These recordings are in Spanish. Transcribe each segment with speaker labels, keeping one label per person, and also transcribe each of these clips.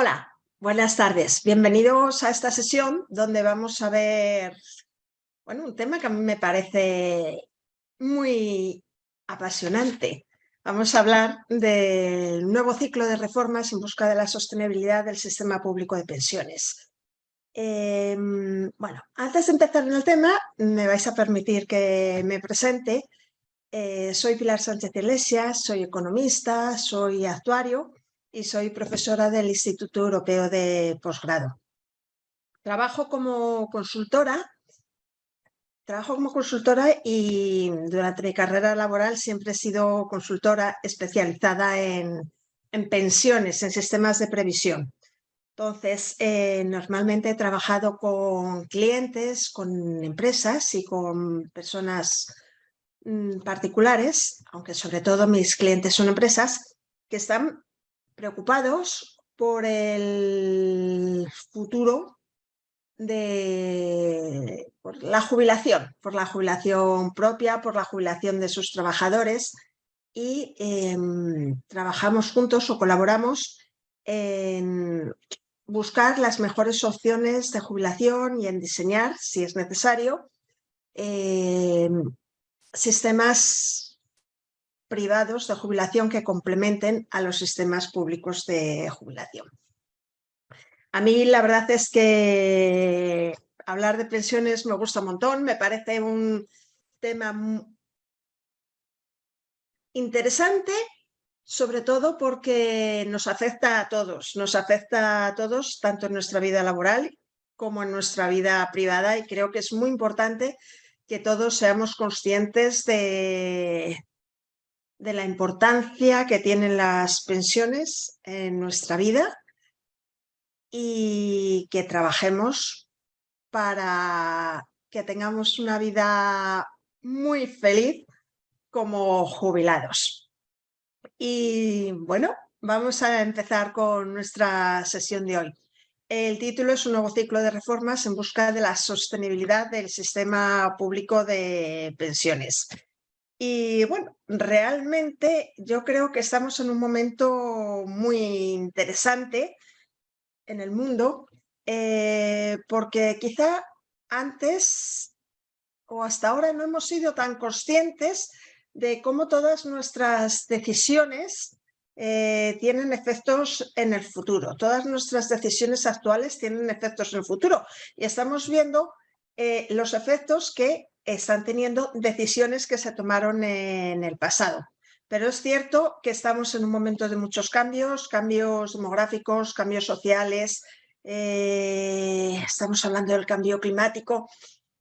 Speaker 1: Hola, buenas tardes. Bienvenidos a esta sesión donde vamos a ver, un tema que a mí me parece muy apasionante. Vamos a hablar del nuevo ciclo de reformas en busca de la sostenibilidad del sistema público de pensiones. Antes de empezar en el tema, me vais a permitir que me presente. Soy Pilar Sánchez Iglesias, soy economista, soy actuario y soy profesora del Instituto Europeo de Posgrado. Trabajo como consultora y durante mi carrera laboral siempre he sido consultora especializada en pensiones, en sistemas de previsión. Entonces, normalmente he trabajado con clientes, con empresas y con personas particulares, aunque sobre todo mis clientes son empresas, que están preocupados por el futuro por la jubilación propia, por la jubilación de sus trabajadores y trabajamos juntos o colaboramos en buscar las mejores opciones de jubilación y en diseñar, si es necesario, sistemas privados de jubilación que complementen a los sistemas públicos de jubilación. A mí la verdad es que hablar de pensiones me gusta un montón, me parece un tema interesante, sobre todo porque nos afecta a todos, tanto en nuestra vida laboral como en nuestra vida privada, y creo que es muy importante que todos seamos conscientes de la importancia que tienen las pensiones en nuestra vida y que trabajemos para que tengamos una vida muy feliz como jubilados. Y bueno, vamos a empezar con nuestra sesión de hoy. El título es un nuevo ciclo de reformas en busca de la sostenibilidad del sistema público de pensiones. Y bueno, realmente yo creo que estamos en un momento muy interesante en el mundo, porque quizá antes o hasta ahora no hemos sido tan conscientes de cómo todas nuestras decisiones tienen efectos en el futuro. Todas nuestras decisiones actuales tienen efectos en el futuro y estamos viendo los efectos que están teniendo decisiones que se tomaron en el pasado. Pero es cierto que estamos en un momento de muchos cambios demográficos, cambios sociales, estamos hablando del cambio climático,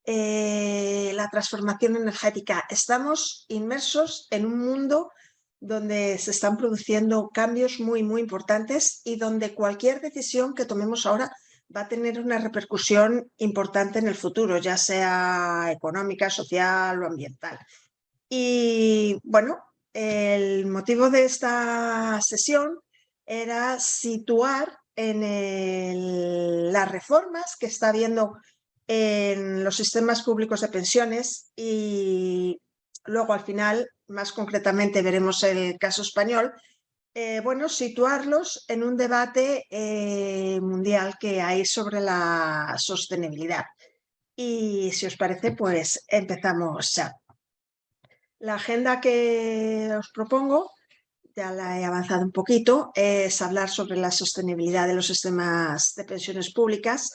Speaker 1: la transformación energética. Estamos inmersos en un mundo donde se están produciendo cambios muy, muy importantes y donde cualquier decisión que tomemos ahora va a tener una repercusión importante en el futuro, ya sea económica, social o ambiental. Y bueno, el motivo de esta sesión era situar en las reformas que está habiendo en los sistemas públicos de pensiones y luego al final, más concretamente, veremos el caso español. Situarlos en un debate mundial que hay sobre la sostenibilidad. Y si os parece, pues empezamos ya. La agenda que os propongo, ya la he avanzado un poquito, es hablar sobre la sostenibilidad de los sistemas de pensiones públicas,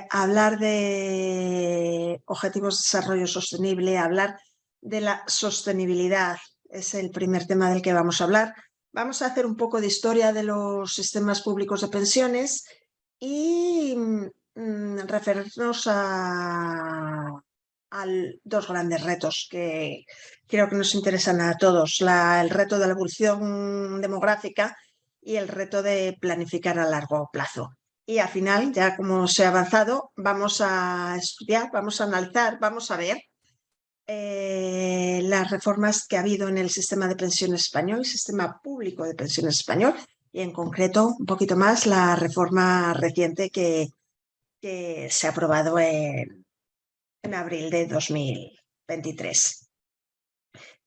Speaker 1: hablar de objetivos de desarrollo sostenible, hablar de la sostenibilidad, es el primer tema del que vamos a hablar. Vamos a hacer un poco de historia de los sistemas públicos de pensiones y referirnos a dos grandes retos que creo que nos interesan a todos, el reto de la evolución demográfica y el reto de planificar a largo plazo. Y al final, ya como se ha avanzado, vamos a estudiar, vamos a analizar, vamos a ver las reformas que ha habido en el sistema de pensiones español, el sistema público de pensiones español, y en concreto un poquito más la reforma reciente que se ha aprobado en abril de 2023.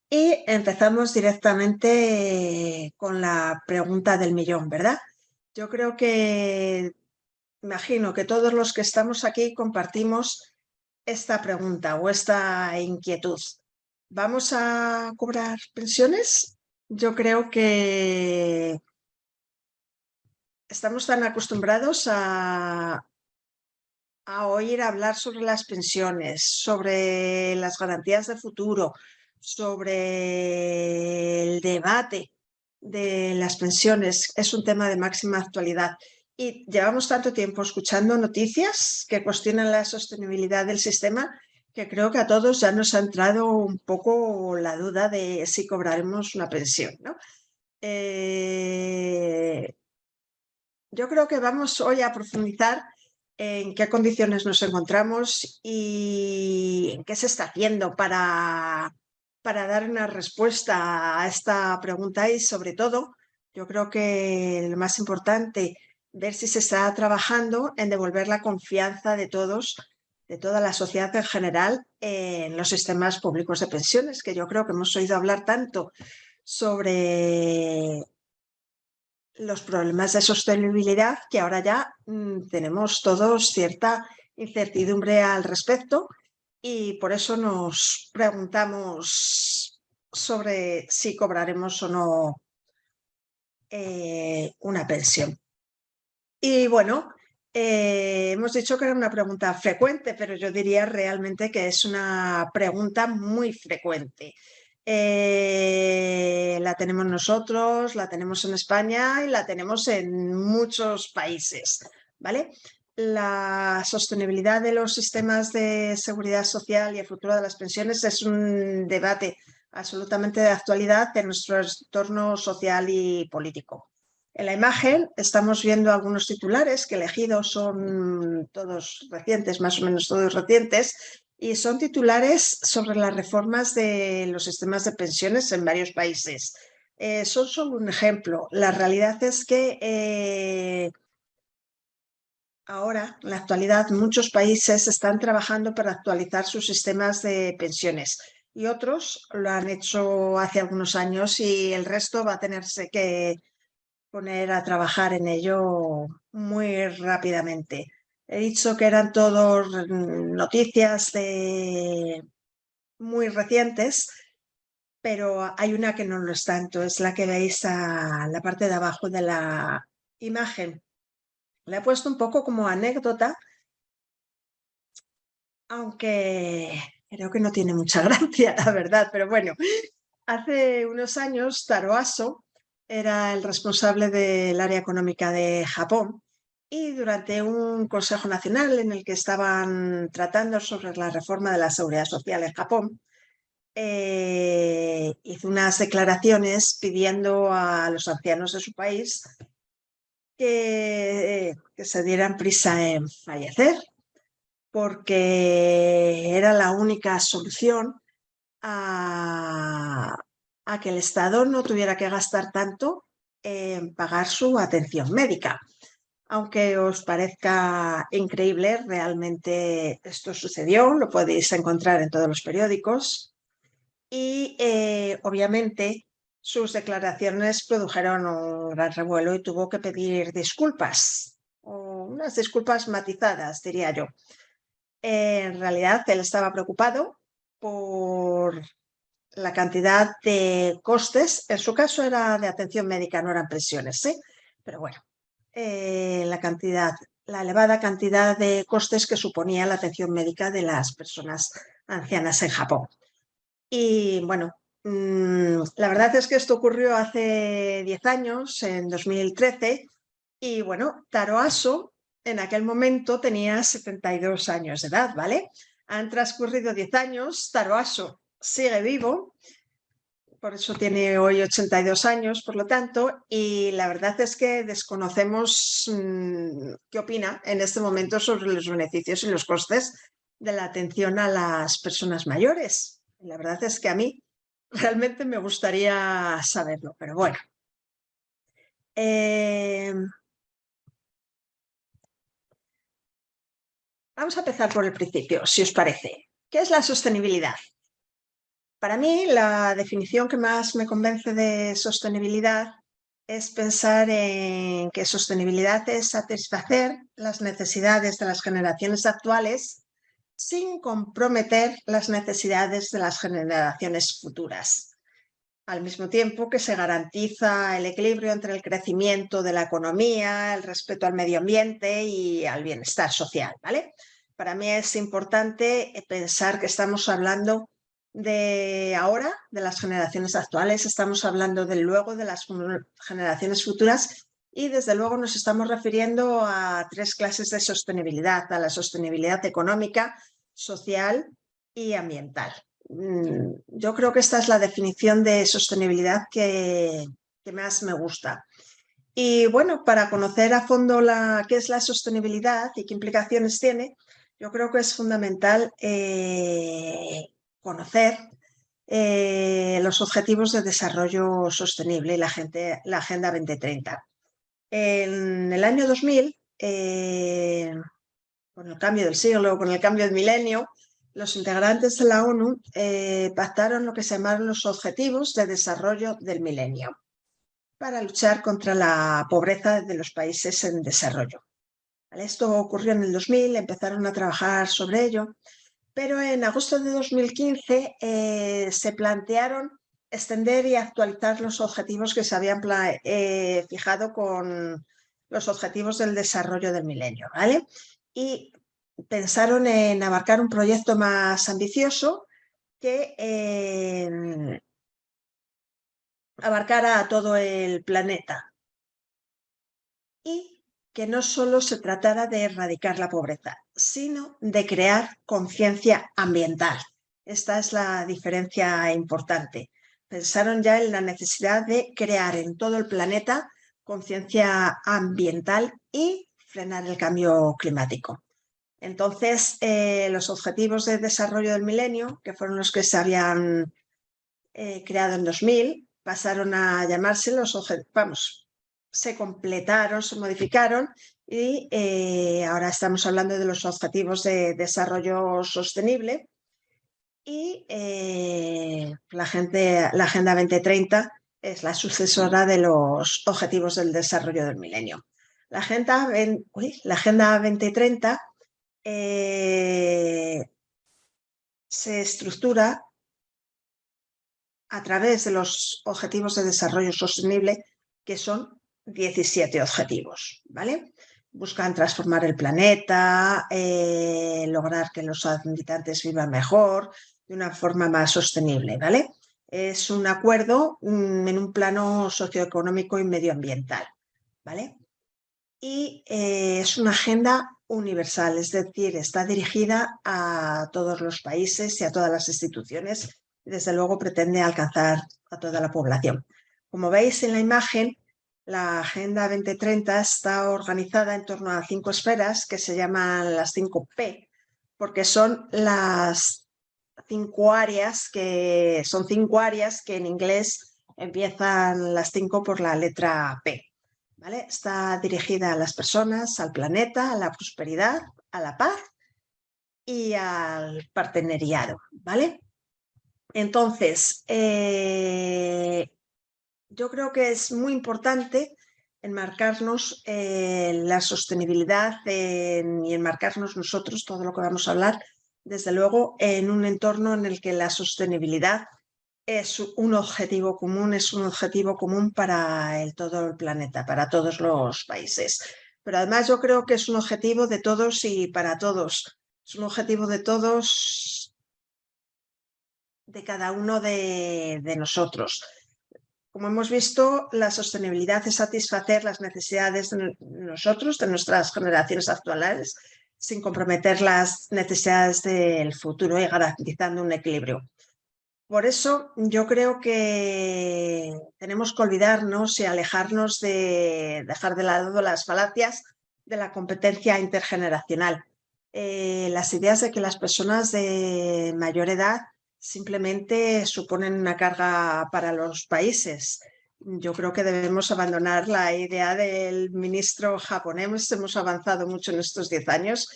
Speaker 1: Y empezamos directamente con la pregunta del millón, ¿verdad? Yo creo que, imagino que todos los que estamos aquí compartimos esta pregunta o esta inquietud. ¿Vamos a cobrar pensiones? Yo creo que estamos tan acostumbrados a oír hablar sobre las pensiones, sobre las garantías de futuro, sobre el debate de las pensiones. Es un tema de máxima actualidad. Y llevamos tanto tiempo escuchando noticias que cuestionan la sostenibilidad del sistema que creo que a todos ya nos ha entrado un poco la duda de si cobraremos una pensión, ¿no? Yo creo que vamos hoy a profundizar en qué condiciones nos encontramos y en qué se está haciendo para dar una respuesta a esta pregunta y sobre todo, yo creo que lo más importante, ver si se está trabajando en devolver la confianza de todos, de toda la sociedad en general, en los sistemas públicos de pensiones, que yo creo que hemos oído hablar tanto sobre los problemas de sostenibilidad que ahora ya tenemos todos cierta incertidumbre al respecto y por eso nos preguntamos sobre si cobraremos o no una pensión. Y bueno, hemos dicho que era una pregunta frecuente, pero yo diría realmente que es una pregunta muy frecuente. La tenemos nosotros, la tenemos en España y la tenemos en muchos países, ¿vale? La sostenibilidad de los sistemas de seguridad social y el futuro de las pensiones es un debate absolutamente de actualidad en nuestro entorno social y político. En la imagen estamos viendo algunos titulares que elegidos son todos recientes, más o menos todos recientes, y son titulares sobre las reformas de los sistemas de pensiones en varios países. Son solo un ejemplo. La realidad es que ahora, en la actualidad, muchos países están trabajando para actualizar sus sistemas de pensiones y otros lo han hecho hace algunos años y el resto va a tenerse que poner a trabajar en ello muy rápidamente. He dicho que eran todos noticias muy recientes, pero hay una que no lo es tanto, es la que veis a la parte de abajo de la imagen. La he puesto un poco como anécdota, aunque creo que no tiene mucha gracia, la verdad, pero bueno, hace unos años Taro Aso era el responsable del área económica de Japón y durante un Consejo Nacional en el que estaban tratando sobre la reforma de la seguridad social en Japón, hizo unas declaraciones pidiendo a los ancianos de su país que se dieran prisa en fallecer, porque era la única solución a que el Estado no tuviera que gastar tanto en pagar su atención médica. Aunque os parezca increíble, realmente esto sucedió, lo podéis encontrar en todos los periódicos y obviamente sus declaraciones produjeron un gran revuelo y tuvo que pedir disculpas, o unas disculpas matizadas, diría yo. En realidad, él estaba preocupado por la cantidad de costes, en su caso era de atención médica, no eran pensiones, ¿sí? Pero bueno, la elevada cantidad de costes que suponía la atención médica de las personas ancianas en Japón. Y bueno, la verdad es que esto ocurrió hace 10 años, en 2013, y bueno, Taro Aso en aquel momento tenía 72 años de edad, ¿vale? Han transcurrido 10 años, Taro Aso sigue vivo, por eso tiene hoy 82 años, por lo tanto, y la verdad es que desconocemos qué opina en este momento sobre los beneficios y los costes de la atención a las personas mayores. La verdad es que a mí realmente me gustaría saberlo, pero bueno. Vamos a empezar por el principio, si os parece. ¿Qué es la sostenibilidad? Para mí, la definición que más me convence de sostenibilidad es pensar en que sostenibilidad es satisfacer las necesidades de las generaciones actuales sin comprometer las necesidades de las generaciones futuras, al mismo tiempo que se garantiza el equilibrio entre el crecimiento de la economía, el respeto al medio ambiente y al bienestar social, ¿vale? Para mí es importante pensar que estamos hablando de ahora, de las generaciones actuales, estamos hablando de luego de las generaciones futuras y desde luego nos estamos refiriendo a tres clases de sostenibilidad, a la sostenibilidad económica, social y ambiental. Yo creo que esta es la definición de sostenibilidad que más me gusta. Y bueno, para conocer a fondo qué es la sostenibilidad y qué implicaciones tiene, yo creo que es fundamental conocer los objetivos de desarrollo sostenible y la Agenda 2030. En el año 2000, con el cambio del siglo, con el cambio del milenio, los integrantes de la ONU pactaron lo que se llamaron los Objetivos de Desarrollo del Milenio para luchar contra la pobreza de los países en desarrollo. Esto ocurrió en el 2000, empezaron a trabajar sobre ello, pero en agosto de 2015 se plantearon extender y actualizar los objetivos que se habían fijado con los objetivos del desarrollo del milenio, ¿vale? Y pensaron en abarcar un proyecto más ambicioso que abarcara a todo el planeta y que no solo se tratara de erradicar la pobreza, sino de crear conciencia ambiental. Esta es la diferencia importante. Pensaron ya en la necesidad de crear en todo el planeta conciencia ambiental y frenar el cambio climático. Entonces, los objetivos de desarrollo del milenio, que fueron los que se habían creado en 2000, pasaron a llamarse los objetivos, se completaron, se modificaron y ahora estamos hablando de los objetivos de desarrollo sostenible y la Agenda 2030 es la sucesora de los objetivos del desarrollo del milenio. La Agenda 2030 se estructura a través de los Objetivos de Desarrollo Sostenible, que son 17 objetivos, ¿vale? Buscan transformar el planeta, lograr que los habitantes vivan mejor, de una forma más sostenible, ¿vale? Es un acuerdo en un plano socioeconómico y medioambiental, ¿vale? Y es una agenda universal, es decir, está dirigida a todos los países y a todas las instituciones y desde luego pretende alcanzar a toda la población. Como veis en la imagen, la Agenda 2030 está organizada en torno a 5 esferas que se llaman las 5 P, porque son las 5 áreas que en inglés empiezan las 5 por la letra P. ¿Vale? Está dirigida a las personas, al planeta, a la prosperidad, a la paz y al partenariado, ¿vale? Entonces, yo creo que es muy importante enmarcarnos la sostenibilidad y enmarcarnos nosotros, todo lo que vamos a hablar, desde luego, en un entorno en el que la sostenibilidad es un objetivo común para todo el planeta, para todos los países. Pero además yo creo que es un objetivo de todos y para todos. Es un objetivo de todos, de cada uno de nosotros. Como hemos visto, la sostenibilidad es satisfacer las necesidades de nosotros, de nuestras generaciones actuales, sin comprometer las necesidades del futuro y garantizando un equilibrio. Por eso yo creo que tenemos que olvidarnos y alejarnos de dejar de lado las falacias de la competencia intergeneracional. Las ideas de que las personas de mayor edad simplemente suponen una carga para los países. Yo creo que debemos abandonar la idea del ministro japonés. Hemos avanzado mucho en estos 10 años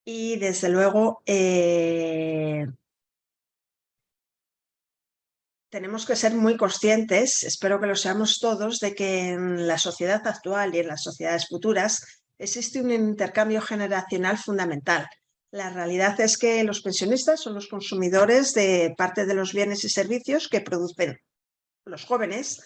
Speaker 1: y desde luego tenemos que ser muy conscientes, espero que lo seamos todos, de que en la sociedad actual y en las sociedades futuras existe un intercambio generacional fundamental. La realidad es que los pensionistas son los consumidores de parte de los bienes y servicios que producen los jóvenes,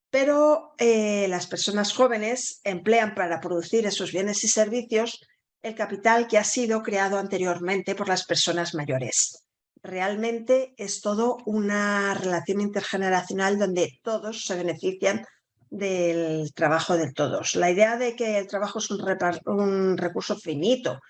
Speaker 1: pero las personas jóvenes emplean para producir esos bienes y servicios el capital que ha sido creado anteriormente por las personas mayores. Realmente es todo una relación intergeneracional donde todos se benefician del trabajo de todos. La idea de que el trabajo es un recurso finito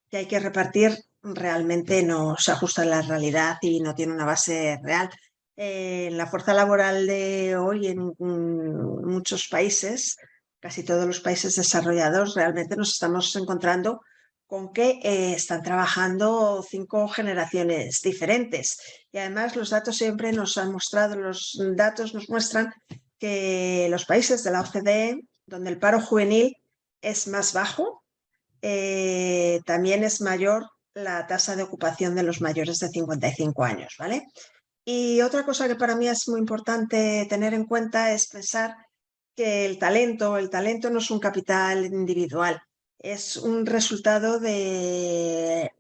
Speaker 1: que hay que repartir realmente no se ajusta a la realidad y no tiene una base real. La fuerza laboral de hoy en muchos países, casi todos los países desarrollados, realmente nos estamos encontrando con que están trabajando 5 generaciones diferentes. Y además los datos siempre nos han mostrado, los datos nos muestran que los países de la OCDE, donde el paro juvenil es más bajo, también es mayor la tasa de ocupación de los mayores de 55 años, ¿vale? Y otra cosa que para mí es muy importante tener en cuenta es pensar que el talento no es un capital individual, es un resultado de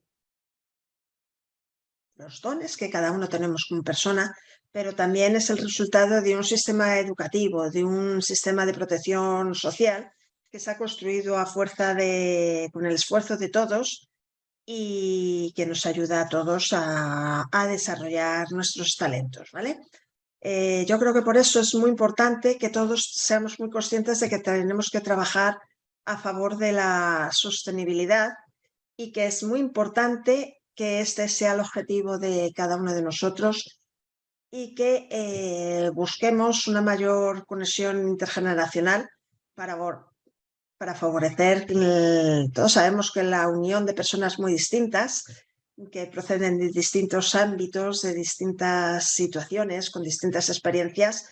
Speaker 1: los dones que cada uno tenemos como persona, pero también es el resultado de un sistema educativo, de un sistema de protección social que se ha construido a fuerza con el esfuerzo de todos y que nos ayuda a todos a desarrollar nuestros talentos, ¿vale? Yo creo que por eso es muy importante que todos seamos muy conscientes de que tenemos que trabajar a favor de la sostenibilidad y que es muy importante que este sea el objetivo de cada uno de nosotros y que busquemos una mayor conexión intergeneracional para, para favorecer, todos sabemos que la unión de personas muy distintas, que proceden de distintos ámbitos, de distintas situaciones, con distintas experiencias,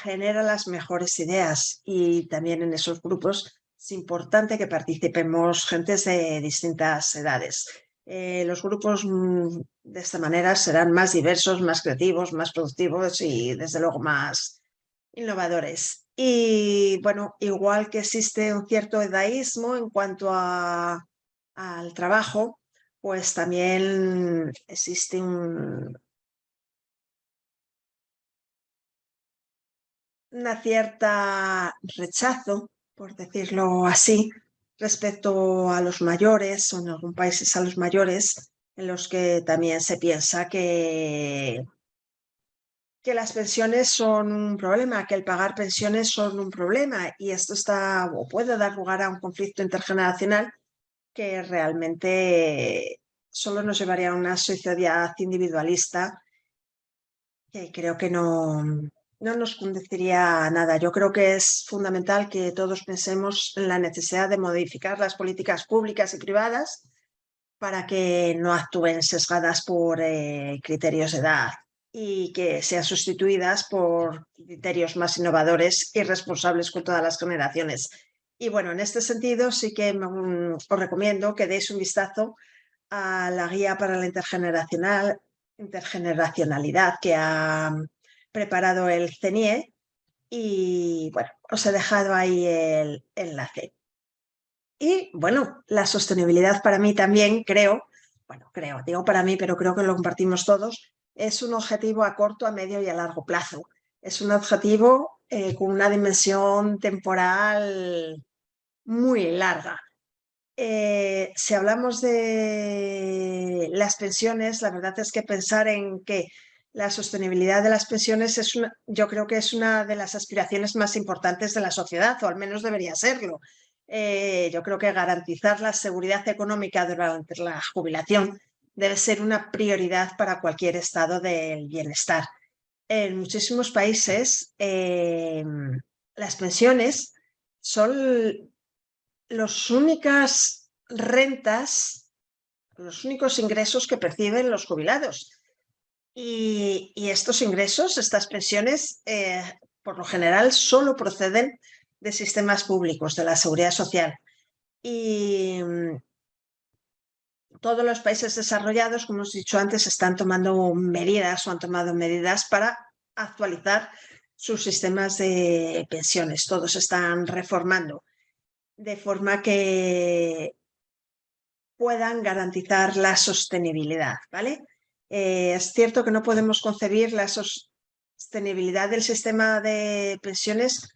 Speaker 1: genera las mejores ideas y también en esos grupos es importante que participemos gentes de distintas edades. Los grupos de esta manera serán más diversos, más creativos, más productivos y desde luego más innovadores. Y bueno, igual que existe un cierto edaísmo en cuanto al trabajo, pues también existe una cierta rechazo, por decirlo así, respecto a los mayores o en algunos países a los mayores, en los que también se piensa que las pensiones son un problema, que el pagar pensiones son un problema y esto está o puede dar lugar a un conflicto intergeneracional que realmente solo nos llevaría a una sociedad individualista que creo que no nos conduciría a nada. Yo creo que es fundamental que todos pensemos en la necesidad de modificar las políticas públicas y privadas para que no actúen sesgadas por criterios de edad y que sean sustituidas por criterios más innovadores y responsables con todas las generaciones. Y bueno, en este sentido sí que os recomiendo que deis un vistazo a la guía para la intergeneracionalidad que ha preparado el CNIE y bueno, os he dejado ahí el enlace. Y bueno, la sostenibilidad para mí también digo para mí, pero creo que lo compartimos todos, es un objetivo a corto, a medio y a largo plazo. Es un objetivo con una dimensión temporal muy larga. Si hablamos de las pensiones, la verdad es que pensar en que la sostenibilidad de las pensiones yo creo que es una de las aspiraciones más importantes de la sociedad, o al menos debería serlo. Yo creo que garantizar la seguridad económica durante la jubilación debe ser una prioridad para cualquier estado del bienestar. En muchísimos países, las pensiones son las únicas rentas, los únicos ingresos que perciben los jubilados. Y estos ingresos, estas pensiones, por lo general, solo proceden de sistemas públicos, de la seguridad social. Y todos los países desarrollados, como os he dicho antes, están tomando medidas o han tomado medidas para actualizar sus sistemas de pensiones. Todos se están reformando de forma que puedan garantizar la sostenibilidad, ¿vale? Es cierto que no podemos concebir la sostenibilidad del sistema de pensiones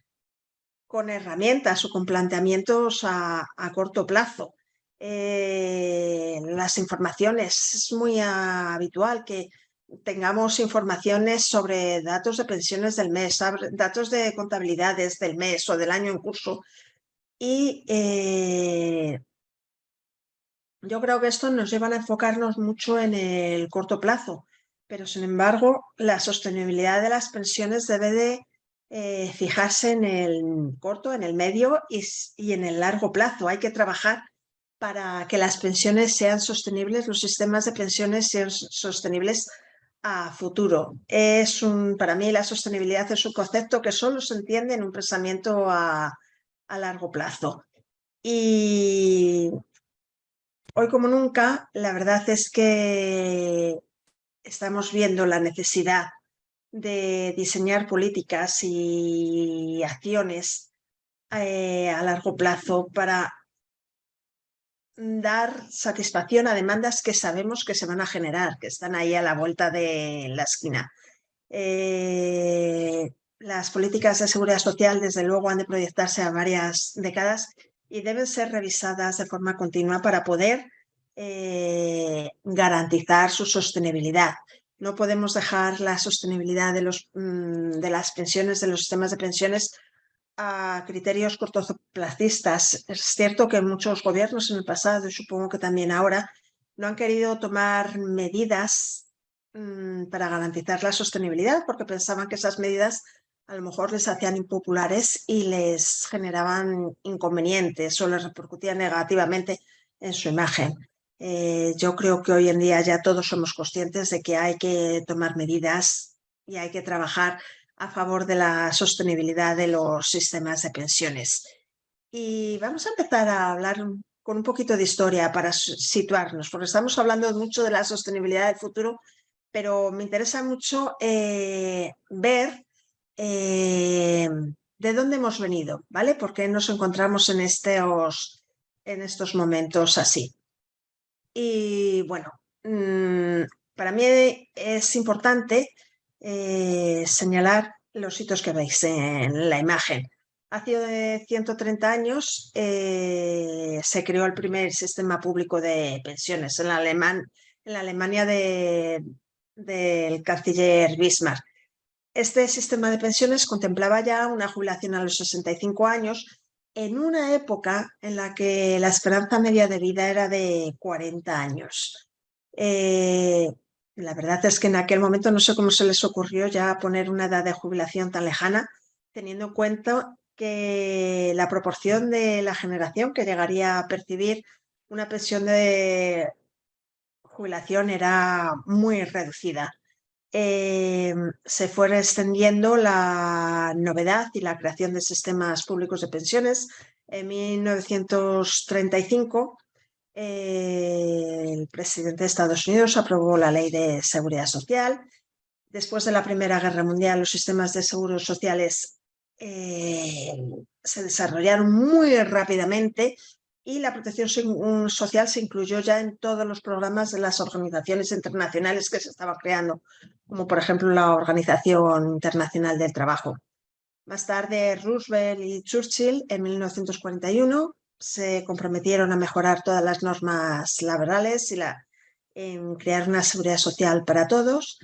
Speaker 1: con herramientas o con planteamientos a corto plazo. Las informaciones, es muy habitual que tengamos informaciones sobre datos de pensiones del mes, datos de contabilidades del mes o del año en curso. Y yo creo que esto nos lleva a enfocarnos mucho en el corto plazo, pero sin embargo la sostenibilidad de las pensiones debe de fijarse en el corto, en el medio y en el largo plazo. Hay que trabajar para que las pensiones sean sostenibles, los sistemas de pensiones sean sostenibles a futuro. Para mí la sostenibilidad es un concepto que solo se entiende en un pensamiento a largo plazo. Y hoy como nunca, la verdad es que estamos viendo la necesidad de diseñar políticas y acciones a largo plazo para dar satisfacción a demandas que sabemos que se van a generar, que están ahí a la vuelta de la esquina. Las políticas de seguridad social, desde luego, han de proyectarse a varias décadas y deben ser revisadas de forma continua para poder garantizar su sostenibilidad. No podemos dejar la sostenibilidad de las pensiones, de los sistemas de pensiones, a criterios cortoplacistas. Es cierto que muchos gobiernos en el pasado, y supongo que también ahora, no han querido tomar medidas para garantizar la sostenibilidad, porque pensaban que esas medidas a lo mejor les hacían impopulares y les generaban inconvenientes o les repercutían negativamente en su imagen. Yo creo que hoy en día ya todos somos conscientes de que hay que tomar medidas y hay que trabajar a favor de la sostenibilidad de los sistemas de pensiones. Y vamos a empezar a hablar con un poquito de historia para situarnos, porque estamos hablando mucho de la sostenibilidad del futuro, pero me interesa mucho ver de dónde hemos venido, ¿vale? ¿Por qué nos encontramos en estos momentos así? Y bueno, para mí es importante señalar los hitos que veis en la imagen. Hace 130 años se creó el primer sistema público de pensiones en la Alemania del canciller Bismarck. Este sistema de pensiones contemplaba ya una jubilación a los 65 años en una época en la que la esperanza media de vida era de 40 años. La verdad es que en aquel momento no sé cómo se les ocurrió ya poner una edad de jubilación tan lejana, teniendo en cuenta que la proporción de la generación que llegaría a percibir una pensión de jubilación era muy reducida. Se fue extendiendo la novedad y la creación de sistemas públicos de pensiones. En 1935, el presidente de Estados Unidos aprobó la Ley de Seguridad Social. Después de la Primera Guerra Mundial, los sistemas de seguros sociales se desarrollaron muy rápidamente y la protección social se incluyó ya en todos los programas de las organizaciones internacionales que se estaban creando, como por ejemplo la Organización Internacional del Trabajo. Más tarde, Roosevelt y Churchill, en 1941, se comprometieron a mejorar todas las normas laborales y en crear una seguridad social para todos.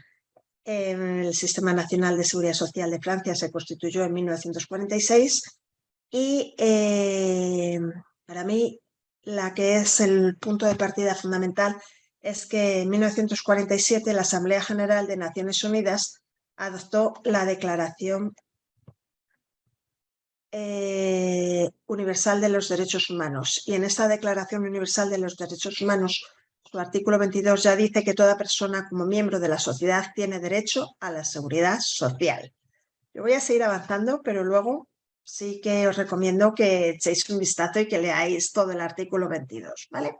Speaker 1: El Sistema Nacional de Seguridad Social de Francia se constituyó en 1946 y para mí la que es el punto de partida fundamental es que en 1947 la Asamblea General de Naciones Unidas adoptó la Declaración Universal de los Derechos Humanos, y en esta Declaración Universal de los Derechos Humanos, su artículo 22 ya dice que toda persona como miembro de la sociedad tiene derecho a la seguridad social. Yo voy a seguir avanzando, pero luego sí que os recomiendo que echéis un vistazo y que leáis todo el artículo 22, ¿vale?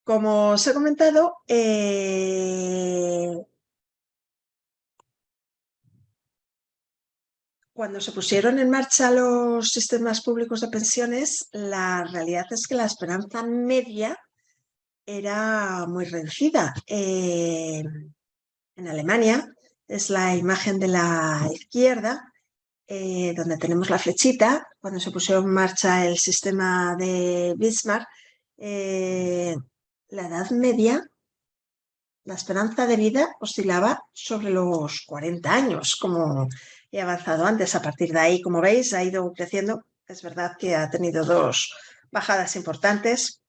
Speaker 1: Como os he comentado, Cuando se pusieron en marcha los sistemas públicos de pensiones, la realidad es que la esperanza media era muy reducida. En Alemania, es la imagen de la izquierda, donde tenemos la flechita. Cuando se puso en marcha el sistema de Bismarck, la edad media, la esperanza de vida oscilaba sobre los 40 años, como he avanzado antes. A partir de ahí, como veis, ha ido creciendo. Es verdad que ha tenido dos bajadas importantes,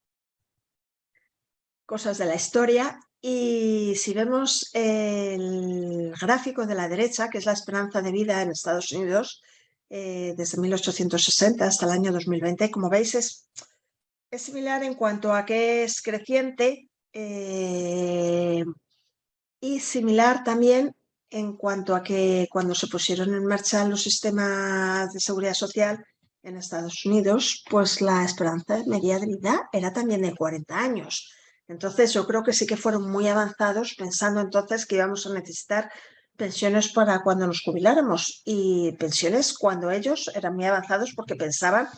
Speaker 1: cosas de la historia. Y si vemos el gráfico de la derecha, que es la esperanza de vida en Estados Unidos, desde 1860 hasta el año 2020, como veis, es similar en cuanto a que es creciente, y similar también en cuanto a que cuando se pusieron en marcha los sistemas de seguridad social en Estados Unidos, pues la esperanza media de vida era también de 40 años. Entonces yo creo que sí que fueron muy avanzados, pensando entonces que íbamos a necesitar pensiones para cuando nos jubiláramos, y pensiones cuando ellos eran muy avanzados porque pensaban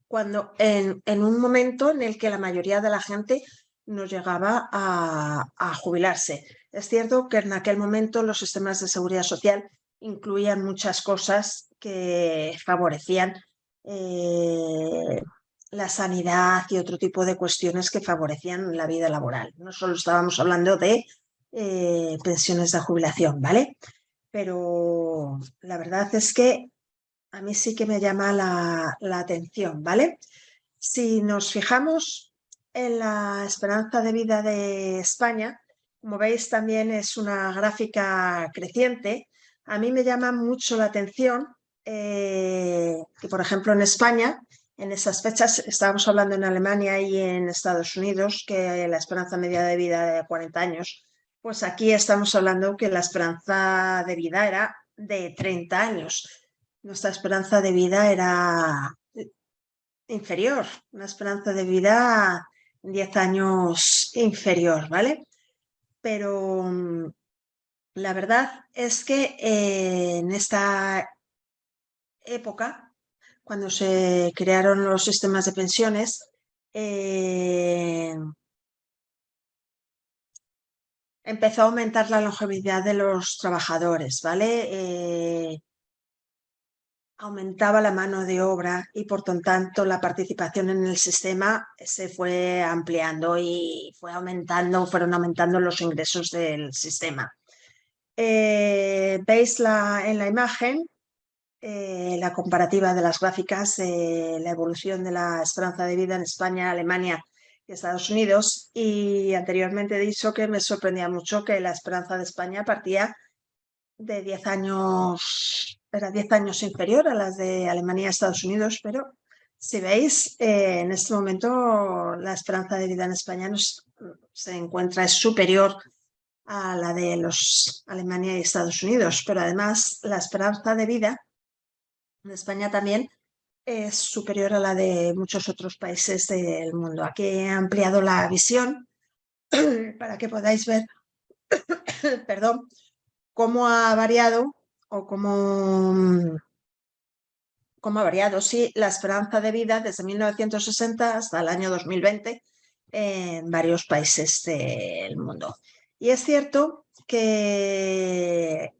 Speaker 1: cuando en un momento en el que la mayoría de la gente no llegaba a jubilarse. Es cierto que en aquel momento los sistemas de seguridad social incluían muchas cosas que favorecían la sanidad y otro tipo de cuestiones que favorecían la vida laboral. No solo estábamos hablando de pensiones de jubilación, ¿vale? Pero la verdad es que a mí sí que me llama la atención, ¿vale? Si nos fijamos en la esperanza de vida de España, como veis también es una gráfica creciente. A mí me llama mucho la atención que, por ejemplo, en España, en esas fechas, estábamos hablando en Alemania y en Estados Unidos, que la esperanza media de vida de 40 años, pues aquí estamos hablando que la esperanza de vida era de 30 años. Nuestra esperanza de vida era inferior, una esperanza de vida 10 años inferior, ¿vale? Pero la verdad es que en esta época, cuando se crearon los sistemas de pensiones, empezó a aumentar la longevidad de los trabajadores, ¿vale? Aumentaba la mano de obra y por lo tanto la participación en el sistema se fue ampliando y fueron aumentando los ingresos del sistema. Veis en la imagen la comparativa de las gráficas de la evolución de la esperanza de vida en España, Alemania y Estados Unidos, y anteriormente he dicho que me sorprendía mucho que la esperanza de España partía de 10 años, era 10 años inferior a las de Alemania y Estados Unidos, pero si veis, en este momento la esperanza de vida en España se encuentra, es superior a la de los Alemania y Estados Unidos, pero además la esperanza de vida en España también es superior a la de muchos otros países del mundo. Aquí he ampliado la visión para que podáis ver, perdón, cómo ha variado o cómo ha variado, sí, la esperanza de vida desde 1960 hasta el año 2020 en varios países del mundo. Y es cierto que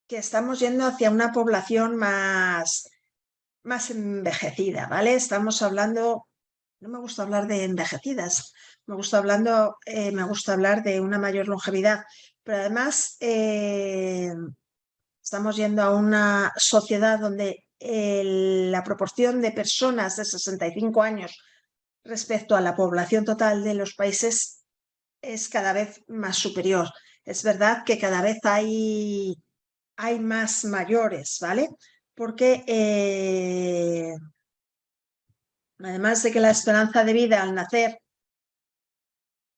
Speaker 1: estamos yendo hacia una población más envejecida, ¿vale? Estamos hablando, no me gusta hablar de envejecidas, me gusta hablar de una mayor longevidad, pero además estamos yendo a una sociedad donde la proporción de personas de 65 años respecto a la población total de los países es cada vez más superior. Es verdad que cada vez hay más mayores, ¿vale? Porque además de que la esperanza de vida al nacer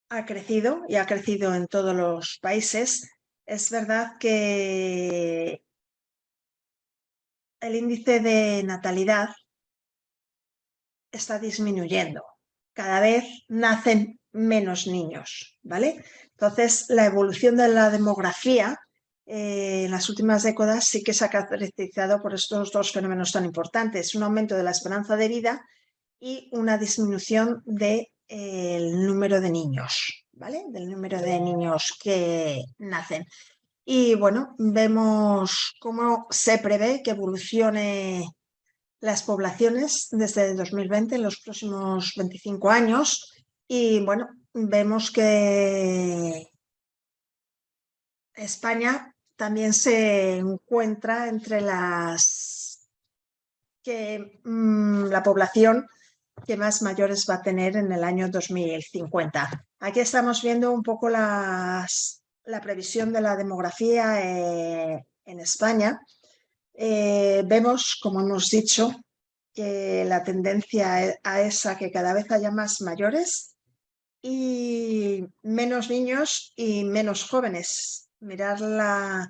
Speaker 1: ha crecido y ha crecido en todos los países, es verdad que el índice de natalidad está disminuyendo. Cada vez nacen menos niños, ¿vale? Entonces, la evolución de la demografía en las últimas décadas sí que se ha caracterizado por estos dos fenómenos tan importantes: un aumento de la esperanza de vida y una disminución del número de niños, ¿vale? Del número de niños que nacen. Y bueno, vemos cómo se prevé que evolucione las poblaciones desde 2020 en los próximos 25 años. Y bueno, vemos que España también se encuentra entre las que la población que más mayores va a tener en el año 2050. Aquí estamos viendo un poco la previsión de la demografía en España. Vemos, como hemos dicho, que la tendencia es a que cada vez haya más mayores y menos niños y menos jóvenes. Mirar la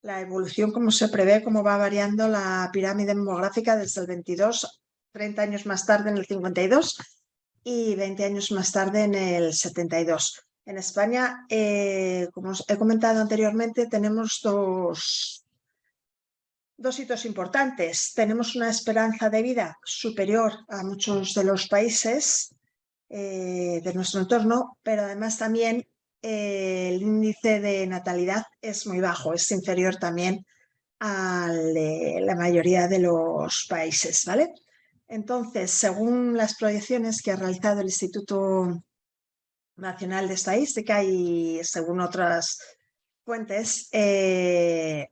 Speaker 1: evolución, cómo se prevé, cómo va variando la pirámide demográfica desde el 22, 30 años más tarde en el 52 y 20 años más tarde en el 72. En España, como os he comentado anteriormente, tenemos dos hitos importantes. Tenemos una esperanza de vida superior a muchos de los países de nuestro entorno, pero además también el índice de natalidad es muy bajo, es inferior también al de la mayoría de los países, ¿vale? Entonces, según las proyecciones que ha realizado el Instituto Nacional de Estadística y según otras fuentes,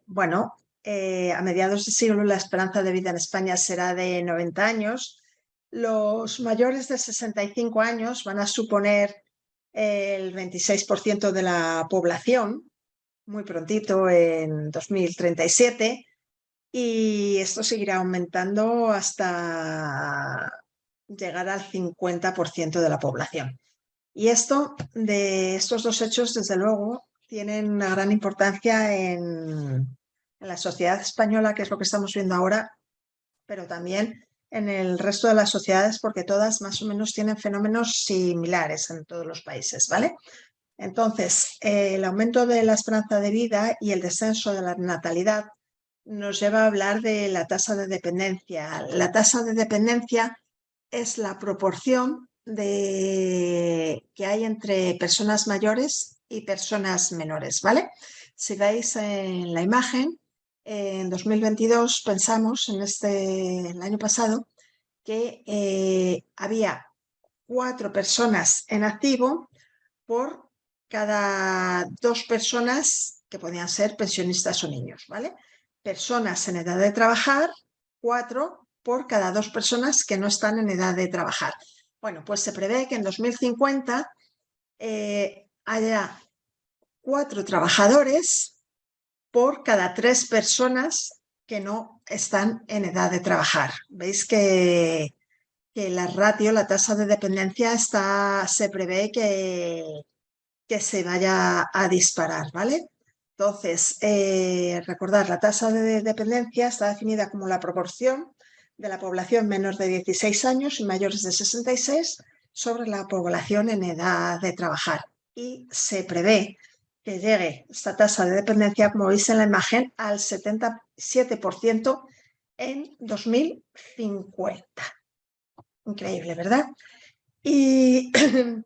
Speaker 1: bueno, a mediados de siglo la esperanza de vida en España será de 90 años. Los mayores de 65 años van a suponer el 26% de la población, muy prontito, en 2037, y esto seguirá aumentando hasta llegar al 50% de la población. Y estos dos hechos, desde luego, tienen una gran importancia en la sociedad española, que es lo que estamos viendo ahora, pero también en el resto de las sociedades, porque todas más o menos tienen fenómenos similares en todos los países, ¿vale? Entonces, el aumento de la esperanza de vida y el descenso de la natalidad nos lleva a hablar de la tasa de dependencia. La tasa de dependencia es la proporción que hay entre personas mayores y personas menores, ¿vale? Si veis en la imagen, en 2022 pensamos, el año pasado, que había 4 personas en activo por cada 2 personas que podían ser pensionistas o niños, ¿vale? Personas en edad de trabajar, 4 por cada 2 personas que no están en edad de trabajar. Bueno, pues se prevé que en 2050 haya 4 trabajadores por cada 3 personas que no están en edad de trabajar. Veis que la ratio, la tasa de dependencia se prevé que se vaya a disparar, ¿vale? Entonces, recordad, la tasa de dependencia está definida como la proporción de la población menor de 16 años y mayores de 66 sobre la población en edad de trabajar. Y se prevé que llegue esta tasa de dependencia, como veis en la imagen, al 77% en 2050. Increíble, ¿verdad? Y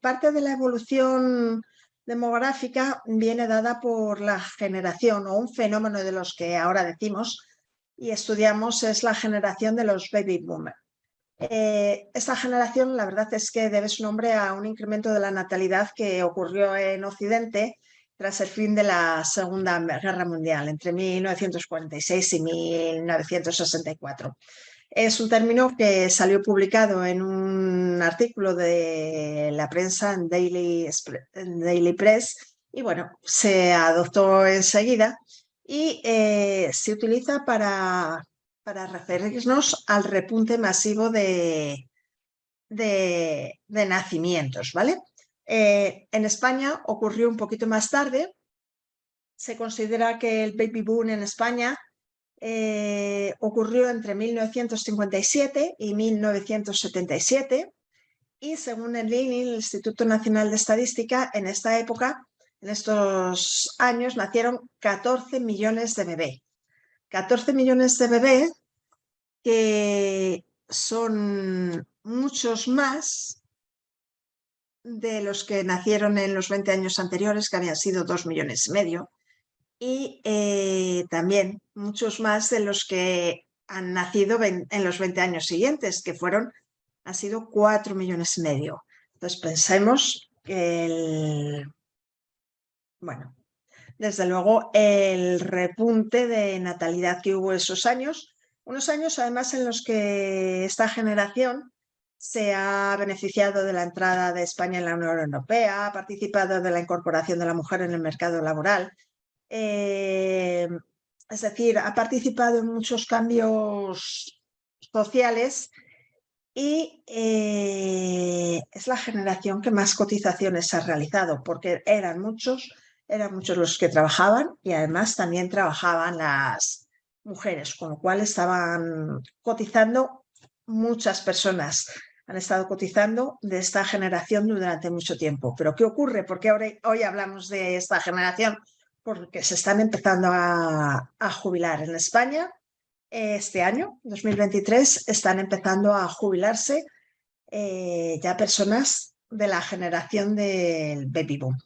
Speaker 1: parte de la evolución demográfica viene dada por la generación, o un fenómeno de los que ahora decimos y estudiamos, es la generación de los baby boomers. Esta generación, la verdad es que debe su nombre a un incremento de la natalidad que ocurrió en Occidente tras el fin de la Segunda Guerra Mundial, entre 1946 y 1964. Es un término que salió publicado en un artículo de la prensa en Daily Press y bueno, se adoptó enseguida y se utiliza para referirnos al repunte masivo de nacimientos, ¿vale? En España ocurrió un poquito más tarde. Se considera que el baby boom en España ocurrió entre 1957 y 1977 y según el INE, el Instituto Nacional de Estadística, en esta época En estos años nacieron 14 millones de bebés. 14 millones de bebés que son muchos más de los que nacieron en los 20 años anteriores, que habían sido 2,5 millones. Y también muchos más de los que han nacido en los 20 años siguientes, que han sido 4,5 millones. Entonces pensemos que bueno, desde luego el repunte de natalidad que hubo esos años, unos años además en los que esta generación se ha beneficiado de la entrada de España en la Unión Europea, ha participado de la incorporación de la mujer en el mercado laboral, es decir, ha participado en muchos cambios sociales y es la generación que más cotizaciones ha realizado, porque eran muchos los que trabajaban y además también trabajaban las mujeres, con lo cual estaban cotizando muchas personas. Han estado cotizando de esta generación durante mucho tiempo. ¿Pero qué ocurre? ¿Por qué hoy hablamos de esta generación? Porque se están empezando a jubilar en España. Este año, 2023, están empezando a jubilarse ya personas de la generación del baby boom.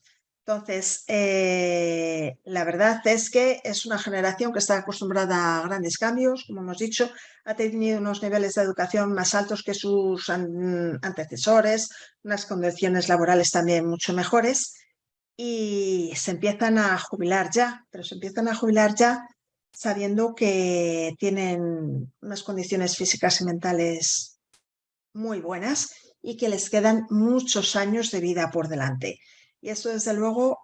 Speaker 1: Entonces, la verdad es que es una generación que está acostumbrada a grandes cambios, como hemos dicho, ha tenido unos niveles de educación más altos que sus antecesores, unas condiciones laborales también mucho mejores y se empiezan a jubilar ya, pero se empiezan a jubilar ya sabiendo que tienen unas condiciones físicas y mentales muy buenas y que les quedan muchos años de vida por delante. Y esto, desde luego,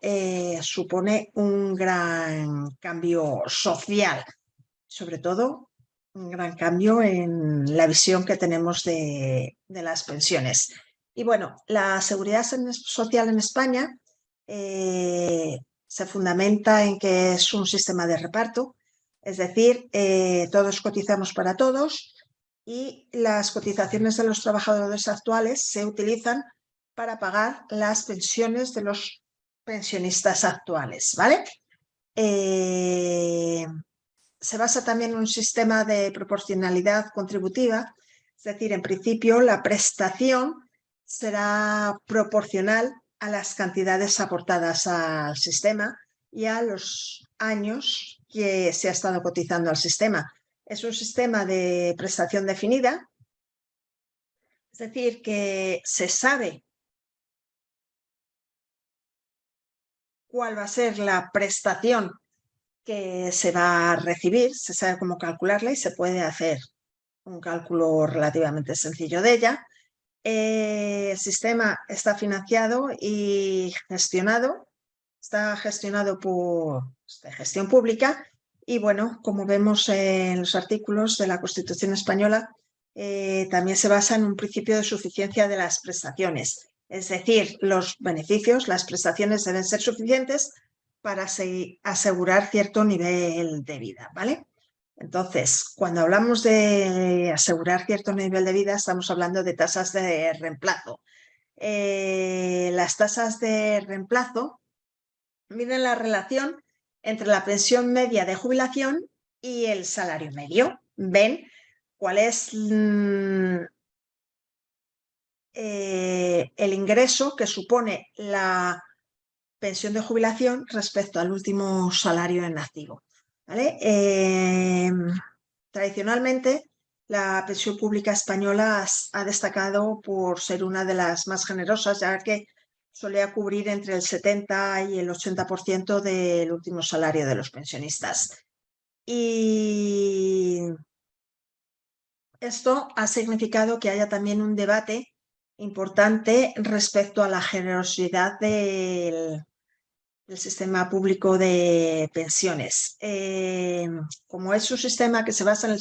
Speaker 1: supone un gran cambio social, sobre todo un gran cambio en la visión que tenemos de las pensiones. Y bueno, la seguridad social en España se fundamenta en que es un sistema de reparto, es decir, todos cotizamos para todos y las cotizaciones de los trabajadores actuales se utilizan para pagar las pensiones de los pensionistas actuales, ¿vale? Se basa también en un sistema de proporcionalidad contributiva, es decir, en principio la prestación será proporcional a las cantidades aportadas al sistema y a los años que se ha estado cotizando al sistema. Es un sistema de prestación definida, es decir, que se sabe cuál va a ser la prestación que se va a recibir, se sabe cómo calcularla y se puede hacer un cálculo relativamente sencillo de ella. El sistema está financiado y gestionado, está gestionado por gestión pública y bueno, como vemos en los artículos de la Constitución española, también se basa en un principio de suficiencia de las prestaciones. Es decir, los beneficios, las prestaciones deben ser suficientes para asegurar cierto nivel de vida, ¿vale? Entonces, cuando hablamos de asegurar cierto nivel de vida, estamos hablando de tasas de reemplazo. Las tasas de reemplazo miden la relación entre la pensión media de jubilación y el salario medio. Ven cuál es el ingreso que supone la pensión de jubilación respecto al último salario en activo, ¿vale? Tradicionalmente, la pensión pública española ha destacado por ser una de las más generosas, ya que solía cubrir entre el 70 y el 80% del último salario de los pensionistas. Y esto ha significado que haya también un debate importante respecto a la generosidad del sistema público de pensiones. Como es un sistema que se basa en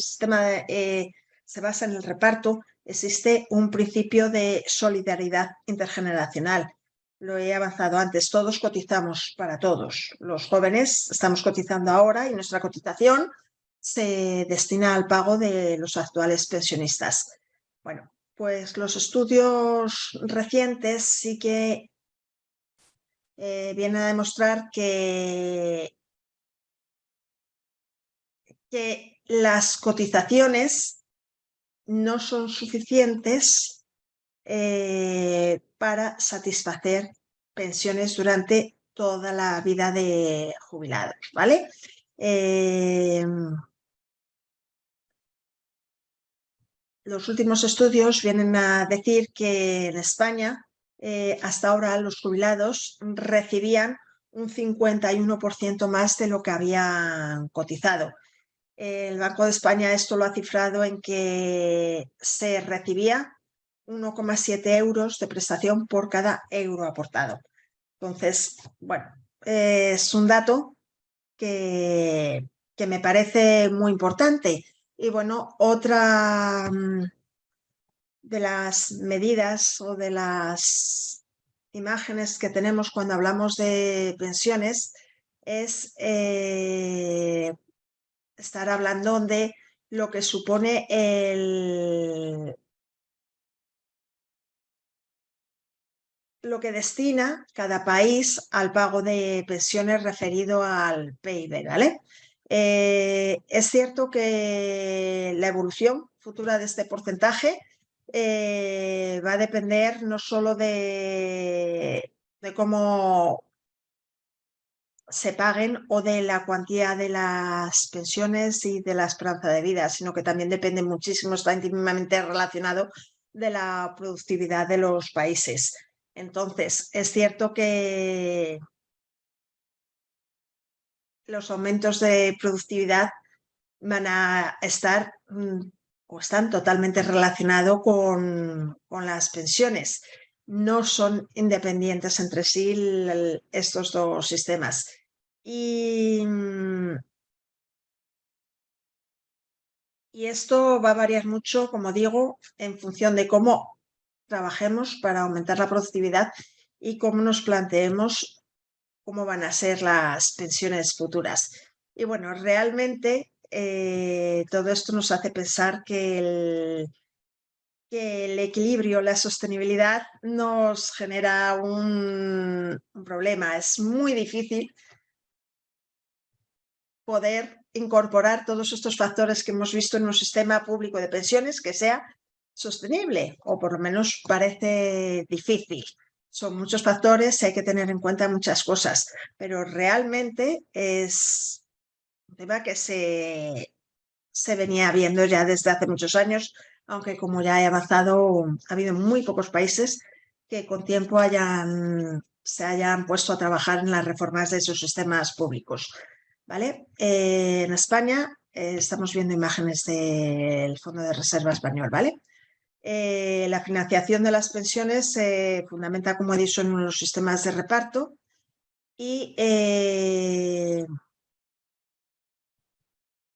Speaker 1: se basa en el reparto, existe un principio de solidaridad intergeneracional. Lo he avanzado antes, todos cotizamos para todos. Los jóvenes estamos cotizando ahora y nuestra cotización se destina al pago de los actuales pensionistas. Bueno, pues los estudios recientes sí que viene a demostrar que las cotizaciones no son suficientes para satisfacer pensiones durante toda la vida de jubilados, ¿vale? Los últimos estudios vienen a decir que en España hasta ahora los jubilados recibían un 51% más de lo que habían cotizado. El Banco de España esto lo ha cifrado en que se recibía 1,7 euros de prestación por cada euro aportado. Entonces, bueno, es un dato que me parece muy importante. Y bueno, otra de las medidas o de las imágenes que tenemos cuando hablamos de pensiones es estar hablando de lo que supone lo que destina cada país al pago de pensiones referido al PIB, ¿vale? Es cierto que la evolución futura de este porcentaje va a depender no solo de cómo se paguen o de la cuantía de las pensiones y de la esperanza de vida, sino que también depende muchísimo, está íntimamente relacionado de la productividad de los países. Entonces, es cierto que los aumentos de productividad van a estar o están totalmente relacionados con las pensiones. No son independientes entre sí estos dos sistemas. Y esto va a variar mucho, como digo, en función de cómo trabajemos para aumentar la productividad y cómo nos planteemos cómo van a ser las pensiones futuras. Y bueno, realmente todo esto nos hace pensar que el equilibrio, la sostenibilidad nos genera un problema. Es muy difícil poder incorporar todos estos factores que hemos visto en un sistema público de pensiones que sea sostenible, o por lo menos parece difícil. Son muchos factores, hay que tener en cuenta muchas cosas, pero realmente es un tema que se venía viendo ya desde hace muchos años, aunque como ya he avanzado, ha habido muy pocos países que con tiempo se hayan puesto a trabajar en las reformas de sus sistemas públicos. ¿Vale? En España estamos viendo imágenes del Fondo de Reserva Español, ¿vale? La financiación de las pensiones se fundamenta, como he dicho, en los sistemas de reparto y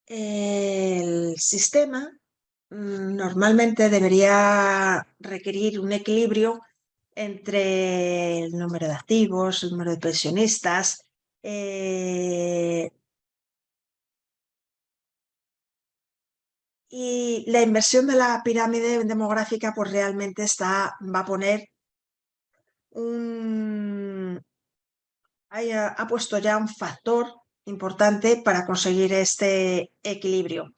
Speaker 1: el sistema normalmente debería requerir un equilibrio entre el número de activos, el número de pensionistas, y la inversión de la pirámide demográfica pues realmente va a poner ha puesto ya un factor importante para conseguir este equilibrio.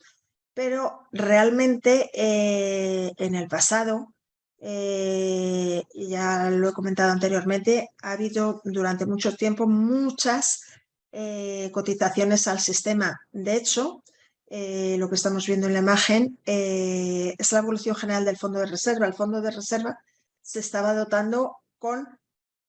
Speaker 1: Pero realmente en el pasado, ya lo he comentado anteriormente, ha habido durante mucho tiempo muchas cotizaciones al sistema. De hecho, lo que estamos viendo en la imagen es la evolución general del fondo de reserva. El fondo de reserva se estaba dotando con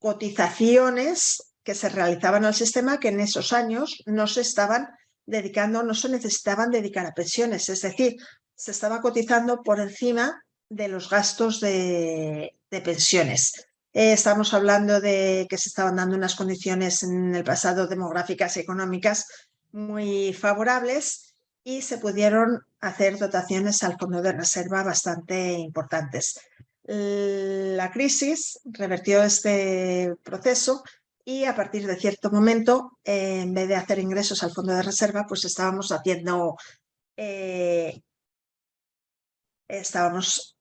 Speaker 1: cotizaciones que se realizaban al sistema que en esos años no se estaban dedicando, no se necesitaban dedicar a pensiones, es decir, se estaba cotizando por encima de los gastos de pensiones. Estamos hablando de que se estaban dando unas condiciones en el pasado demográficas y económicas muy favorables y se pudieron hacer dotaciones al fondo de reserva bastante importantes. La crisis revertió este proceso y a partir de cierto momento, en vez de hacer ingresos al fondo de reserva, pues estábamos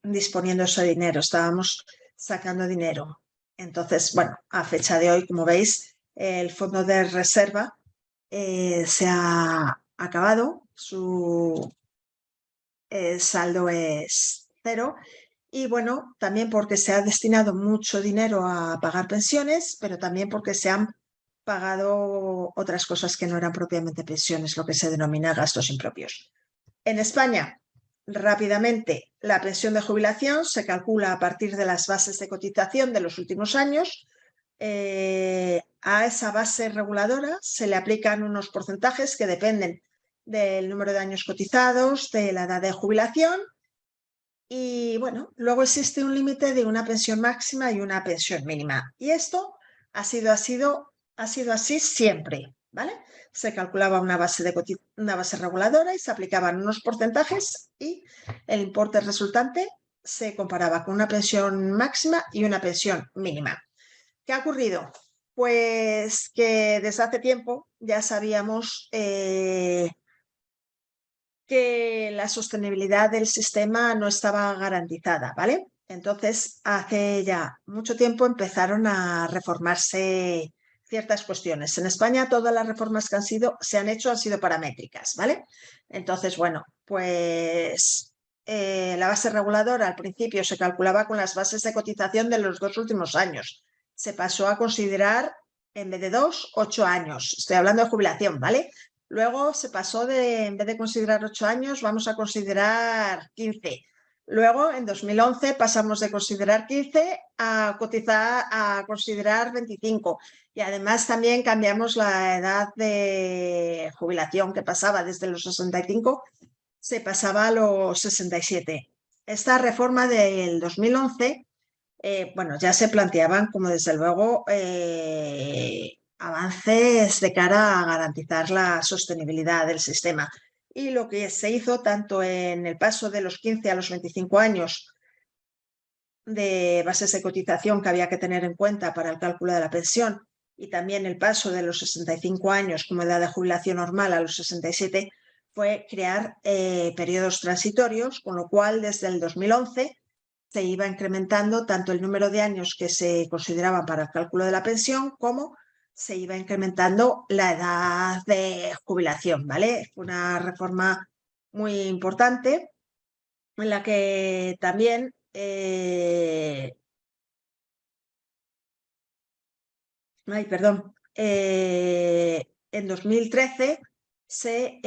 Speaker 1: disponiendo ese dinero, estábamos sacando dinero. Entonces, bueno, a fecha de hoy, como veis, el fondo de reserva se ha acabado, su saldo es cero. Y bueno, también porque se ha destinado mucho dinero a pagar pensiones, pero también porque se han pagado otras cosas que no eran propiamente pensiones, lo que se denomina gastos impropios. En España, rápidamente, la pensión de jubilación se calcula a partir de las bases de cotización de los últimos años. A esa base reguladora se le aplican unos porcentajes que dependen del número de años cotizados, de la edad de jubilación. Y bueno, luego existe un límite de una pensión máxima y una pensión mínima. Y esto ha sido así siempre, ¿vale? Se calculaba una base reguladora y se aplicaban unos porcentajes y el importe resultante se comparaba con una pensión máxima y una pensión mínima. ¿Qué ha ocurrido? Pues que desde hace tiempo ya sabíamos que la sostenibilidad del sistema no estaba garantizada, ¿vale? Entonces, hace ya mucho tiempo empezaron a reformarse ciertas cuestiones. En España todas las reformas que se han hecho han sido paramétricas, ¿vale? Entonces, bueno, pues la base reguladora al principio se calculaba con las bases de cotización de los 2 últimos años. Se pasó a considerar, en vez de 2, 8 años. Estoy hablando de jubilación, ¿vale? Luego se pasó en vez de considerar 8 años, vamos a considerar 15. Luego, en 2011, pasamos de considerar 15 a considerar 25. Y además también cambiamos la edad de jubilación, que pasaba desde los 65, se pasaba a los 67. Esta reforma del 2011, bueno, ya se planteaban como desde luego avances de cara a garantizar la sostenibilidad del sistema. Y lo que se hizo tanto en el paso de los 15 a los 25 años de bases de cotización que había que tener en cuenta para el cálculo de la pensión y también el paso de los 65 años como edad de jubilación normal a los 67 fue crear periodos transitorios, con lo cual desde el 2011 se iba incrementando tanto el número de años que se consideraban para el cálculo de la pensión como se iba incrementando la edad de jubilación, ¿vale? Fue una reforma muy importante en la que también en 2013 se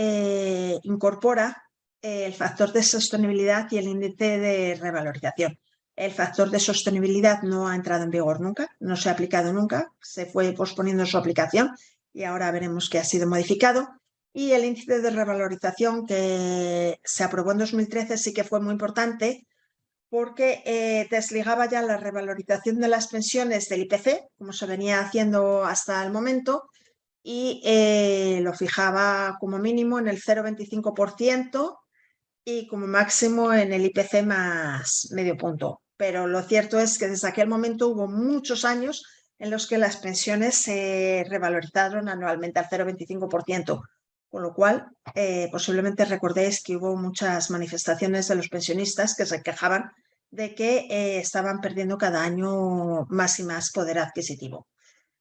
Speaker 1: incorpora el factor de sostenibilidad y el índice de revalorización. El factor de sostenibilidad no ha entrado en vigor nunca, no se ha aplicado nunca, se fue posponiendo su aplicación y ahora veremos que ha sido modificado. Y el índice de revalorización que se aprobó en 2013 sí que fue muy importante porque desligaba ya la revalorización de las pensiones del IPC, como se venía haciendo hasta el momento, y lo fijaba como mínimo en el 0,25% y como máximo en el IPC más medio punto. Pero lo cierto es que desde aquel momento hubo muchos años en los que las pensiones se revalorizaron anualmente al 0,25%, con lo cual posiblemente recordéis que hubo muchas manifestaciones de los pensionistas que se quejaban de que estaban perdiendo cada año más y más poder adquisitivo.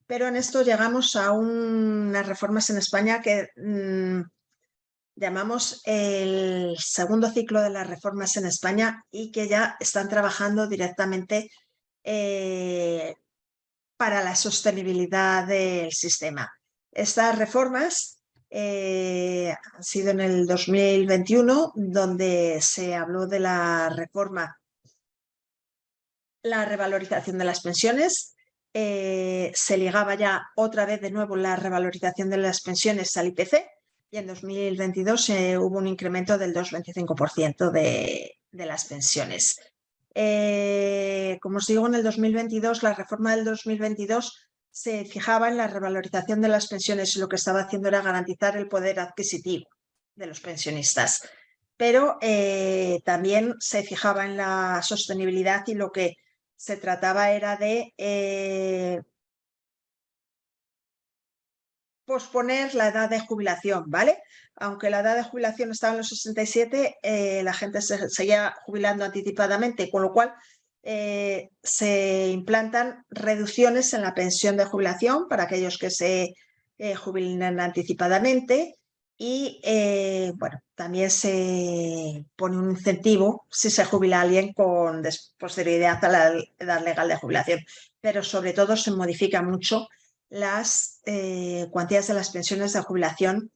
Speaker 1: Pero en esto llegamos a unas reformas en España que llamamos el segundo ciclo de las reformas en España y que ya están trabajando directamente para la sostenibilidad del sistema. Estas reformas han sido en el 2021, donde se habló de la revalorización de las pensiones. Se ligaba ya otra vez de nuevo la revalorización de las pensiones al IPC y en 2022 hubo un incremento del 2,25% de las pensiones. Como os digo, en el 2022, la reforma del 2022 se fijaba en la revalorización de las pensiones y lo que estaba haciendo era garantizar el poder adquisitivo de los pensionistas. Pero también se fijaba en la sostenibilidad y lo que se trataba era de posponer la edad de jubilación, ¿vale? Aunque la edad de jubilación estaba en los 67, la gente se seguía jubilando anticipadamente, con lo cual se implantan reducciones en la pensión de jubilación para aquellos que se jubilen anticipadamente y bueno, también se pone un incentivo si se jubila alguien con posterioridad a la edad legal de jubilación, pero sobre todo se modifican mucho las cuantías de las pensiones de jubilación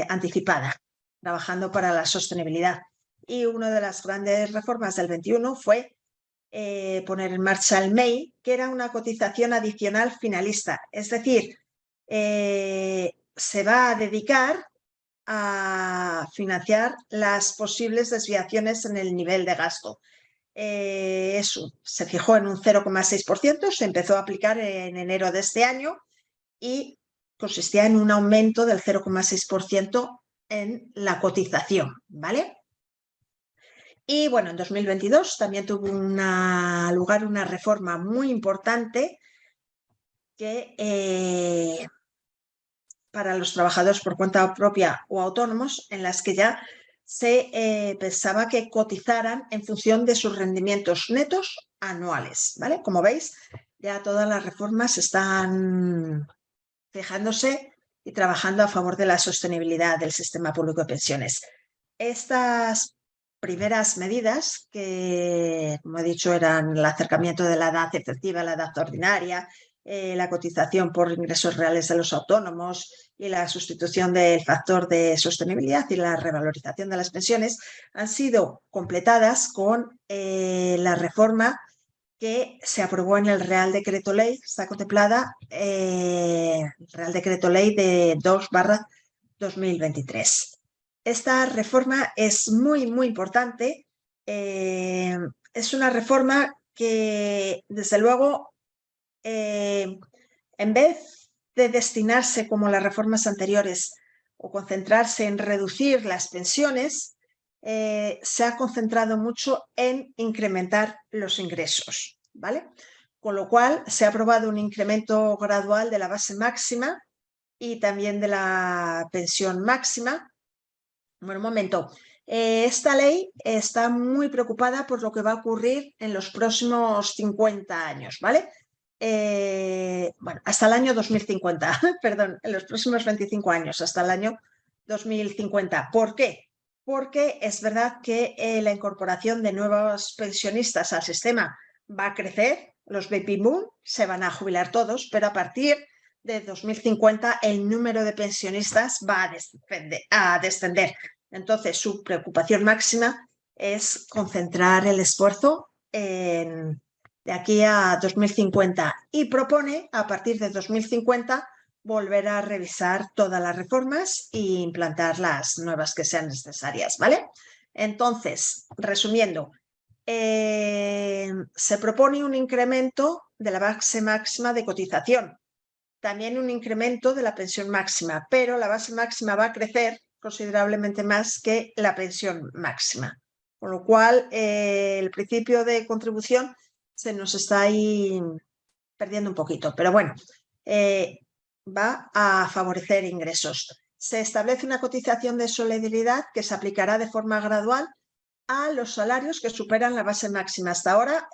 Speaker 1: anticipada, trabajando para la sostenibilidad. Y una de las grandes reformas del 21 fue poner en marcha el MEI, que era una cotización adicional finalista. Es decir, se va a dedicar a financiar las posibles desviaciones en el nivel de gasto. Eso se fijó en un 0,6%, se empezó a aplicar en enero de este año y consistía en un aumento del 0,6% en la cotización, ¿vale? Y bueno, en 2022 también tuvo lugar una reforma muy importante que para los trabajadores por cuenta propia o autónomos, en las que ya se pensaba que cotizaran en función de sus rendimientos netos anuales, ¿vale? Como veis, ya todas las reformas están fijándose y trabajando a favor de la sostenibilidad del sistema público de pensiones. Estas primeras medidas, que como he dicho eran el acercamiento de la edad efectiva a la edad ordinaria, la cotización por ingresos reales de los autónomos y la sustitución del factor de sostenibilidad y la revalorización de las pensiones, han sido completadas con la reforma que se aprobó en el Real Decreto Ley, está contemplada el Real Decreto Ley de 2/2023. Esta reforma es muy, muy importante. Es una reforma que, desde luego, en vez de destinarse, como las reformas anteriores, o concentrarse en reducir las pensiones, se ha concentrado mucho en incrementar los ingresos, ¿vale? Con lo cual se ha aprobado un incremento gradual de la base máxima y también de la pensión máxima. Bueno, un momento. Esta ley está muy preocupada por lo que va a ocurrir en los próximos 50 años, ¿vale? Bueno, hasta el año 2050, perdón, en los próximos 25 años, hasta el año 2050. ¿Por qué? Porque es verdad que la incorporación de nuevos pensionistas al sistema va a crecer, los baby boom se van a jubilar todos, pero a partir de 2050 el número de pensionistas va a descender. Entonces, su preocupación máxima es concentrar el esfuerzo de aquí a 2050 y propone, a partir de 2050, volver a revisar todas las reformas e implantar las nuevas que sean necesarias, ¿vale? Entonces, resumiendo, se propone un incremento de la base máxima de cotización, también un incremento de la pensión máxima, pero la base máxima va a crecer considerablemente más que la pensión máxima, con lo cual el principio de contribución se nos está ahí perdiendo un poquito, pero bueno, va a favorecer ingresos. Se establece una cotización de solidaridad que se aplicará de forma gradual a los salarios que superan la base máxima. Hasta ahora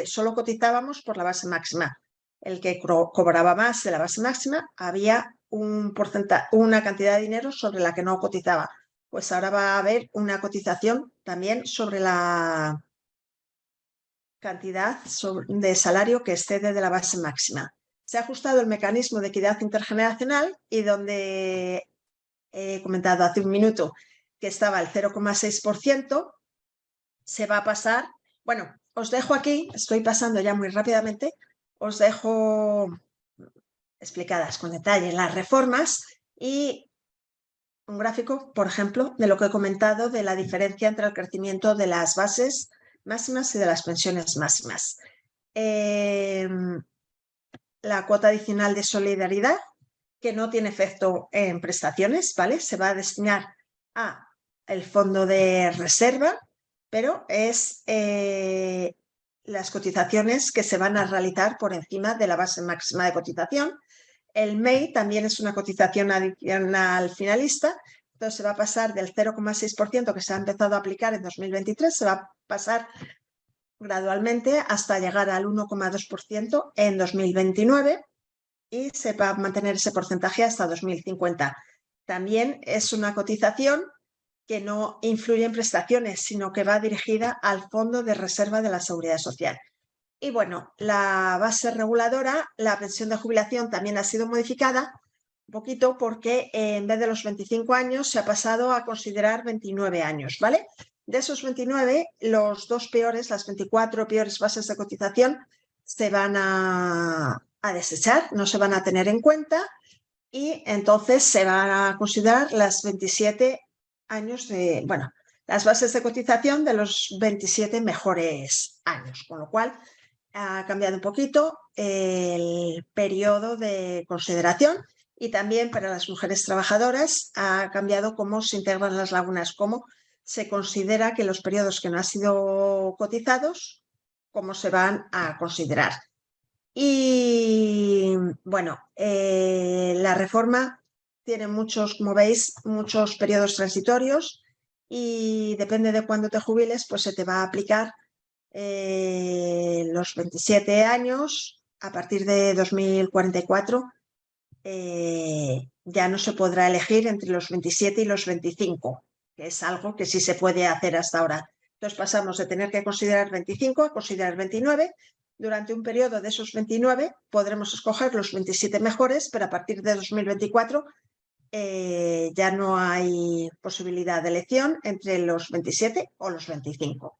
Speaker 1: solo cotizábamos por la base máxima. El que cobraba más de la base máxima había un porcentaje, una cantidad de dinero sobre la que no cotizaba. Pues ahora va a haber una cotización también sobre la cantidad de salario que excede de la base máxima. Se ha ajustado el mecanismo de equidad intergeneracional y donde he comentado hace un minuto que estaba al 0,6%, se va a pasar. Bueno, os dejo aquí, estoy pasando ya muy rápidamente, os dejo explicadas con detalle las reformas y un gráfico, por ejemplo, de lo que he comentado de la diferencia entre el crecimiento de las bases máximas y de las pensiones máximas. La cuota adicional de solidaridad, que no tiene efecto en prestaciones, ¿vale? Se va a destinar a el fondo de reserva, pero es las cotizaciones que se van a realizar por encima de la base máxima de cotización. El MEI también es una cotización adicional finalista, entonces se va a pasar del 0,6% que se ha empezado a aplicar en 2023, se va a pasar gradualmente hasta llegar al 1,2% en 2029 y se va a mantener ese porcentaje hasta 2050. También es una cotización que no influye en prestaciones, sino que va dirigida al Fondo de Reserva de la Seguridad Social. Y bueno, la base reguladora, la pensión de jubilación también ha sido modificada un poquito porque en vez de los 25 años se ha pasado a considerar 29 años, ¿vale? De esos 29, los dos peores, las 24 peores bases de cotización se van a desechar, no se van a tener en cuenta y entonces se van a considerar las 27 años de, bueno, las bases de cotización de los 27 mejores años, con lo cual ha cambiado un poquito el periodo de consideración y también para las mujeres trabajadoras ha cambiado cómo se integran las lagunas, cómo se considera que los periodos que no han sido cotizados, cómo se van a considerar. Y bueno, la reforma tiene muchos, como veis, muchos periodos transitorios y depende de cuándo te jubiles, pues se te va a aplicar los 27 años. A partir de 2044 ya no se podrá elegir entre los 27 y los 25, que es algo que sí se puede hacer hasta ahora. Entonces pasamos de tener que considerar 25 a considerar 29. Durante un periodo de esos 29 podremos escoger los 27 mejores, pero a partir de 2024 ya no hay posibilidad de elección entre los 27 o los 25.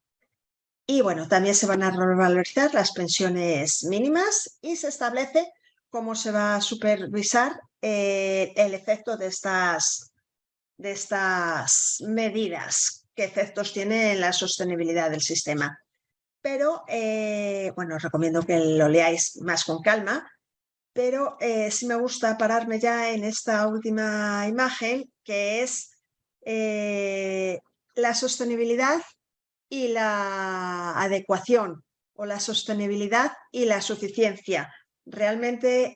Speaker 1: Y bueno, también se van a revalorizar las pensiones mínimas y se establece cómo se va a supervisar el efecto de estas medidas, qué efectos tiene en la sostenibilidad del sistema. Pero, bueno, os recomiendo que lo leáis más con calma, pero sí me gusta pararme ya en esta última imagen, que es la sostenibilidad y la adecuación o la sostenibilidad y la suficiencia. Realmente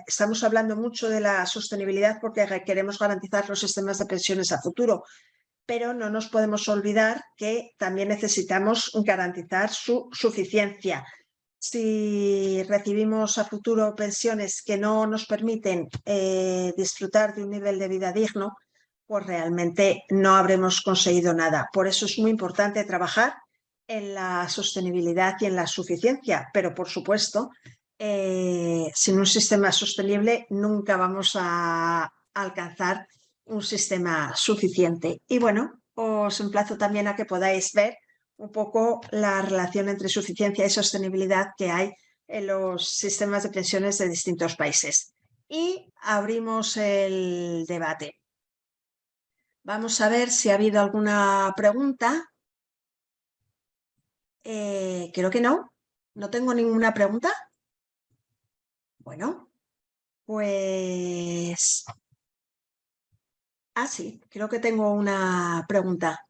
Speaker 1: estamos hablando mucho de la sostenibilidad porque queremos garantizar los sistemas de pensiones a futuro, pero no nos podemos olvidar que también necesitamos garantizar su suficiencia. Si recibimos a futuro pensiones que no nos permiten disfrutar de un nivel de vida digno, pues realmente no habremos conseguido nada. Por eso es muy importante trabajar en la sostenibilidad y en la suficiencia, pero por supuesto, sin un sistema sostenible nunca vamos a alcanzar un sistema suficiente. Y bueno, os emplazo también a que podáis ver un poco la relación entre suficiencia y sostenibilidad que hay en los sistemas de pensiones de distintos países. Y abrimos el debate. Vamos a ver si ha habido alguna pregunta. Creo que no. No tengo ninguna pregunta. Bueno, pues... Ah, sí, creo que tengo una pregunta.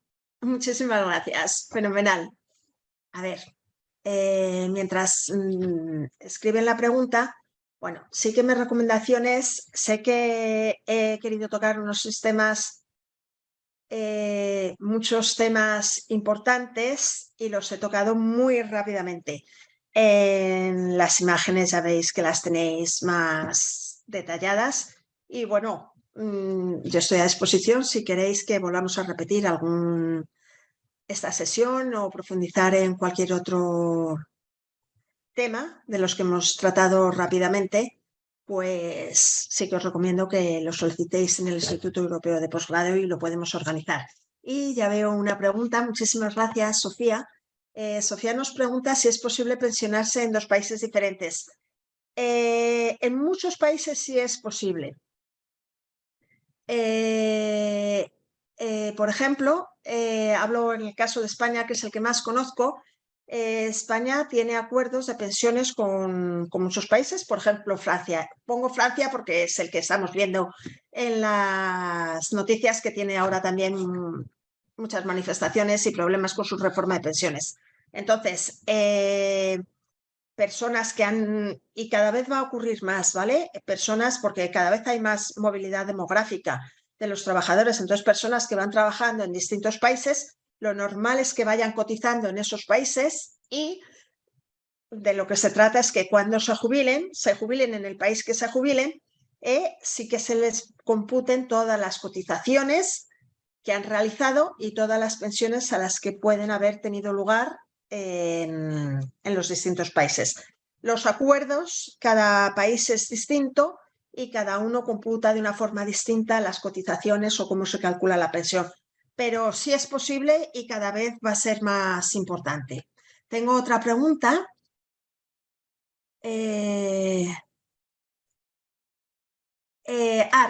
Speaker 1: Muchísimas gracias. Fenomenal. A ver, mientras escriben la pregunta, bueno, sí que mis recomendaciones, sé que he querido tocar unos sistemas, muchos temas importantes y los he tocado muy rápidamente. En las imágenes ya veis que las tenéis más detalladas y bueno, yo estoy a disposición si queréis que volvamos a repetir esta sesión o profundizar en cualquier otro tema de los que hemos tratado rápidamente, pues sí que os recomiendo que lo solicitéis en el Instituto Europeo de Posgrado y lo podemos organizar. Y ya veo una pregunta. Muchísimas gracias, Sofía. Sofía nos pregunta si es posible pensionarse en dos países diferentes. En muchos países sí es posible. Por ejemplo, hablo en el caso de España, que es el que más conozco. España tiene acuerdos de pensiones con muchos países, por ejemplo, Francia. Pongo Francia porque es el que estamos viendo en las noticias, que tiene ahora también muchas manifestaciones y problemas con su reforma de pensiones. Entonces, personas que han, y cada vez va a ocurrir más, ¿vale? Personas, porque cada vez hay más movilidad demográfica de los trabajadores, entonces personas que van trabajando en distintos países, lo normal es que vayan cotizando en esos países y de lo que se trata es que cuando se jubilen en el país que se jubilen, sí que se les computen todas las cotizaciones que han realizado y todas las pensiones a las que pueden haber tenido lugar en los distintos países. Los acuerdos, cada país es distinto y cada uno computa de una forma distinta las cotizaciones o cómo se calcula la pensión. Pero sí es posible y cada vez va a ser más importante. Tengo otra pregunta.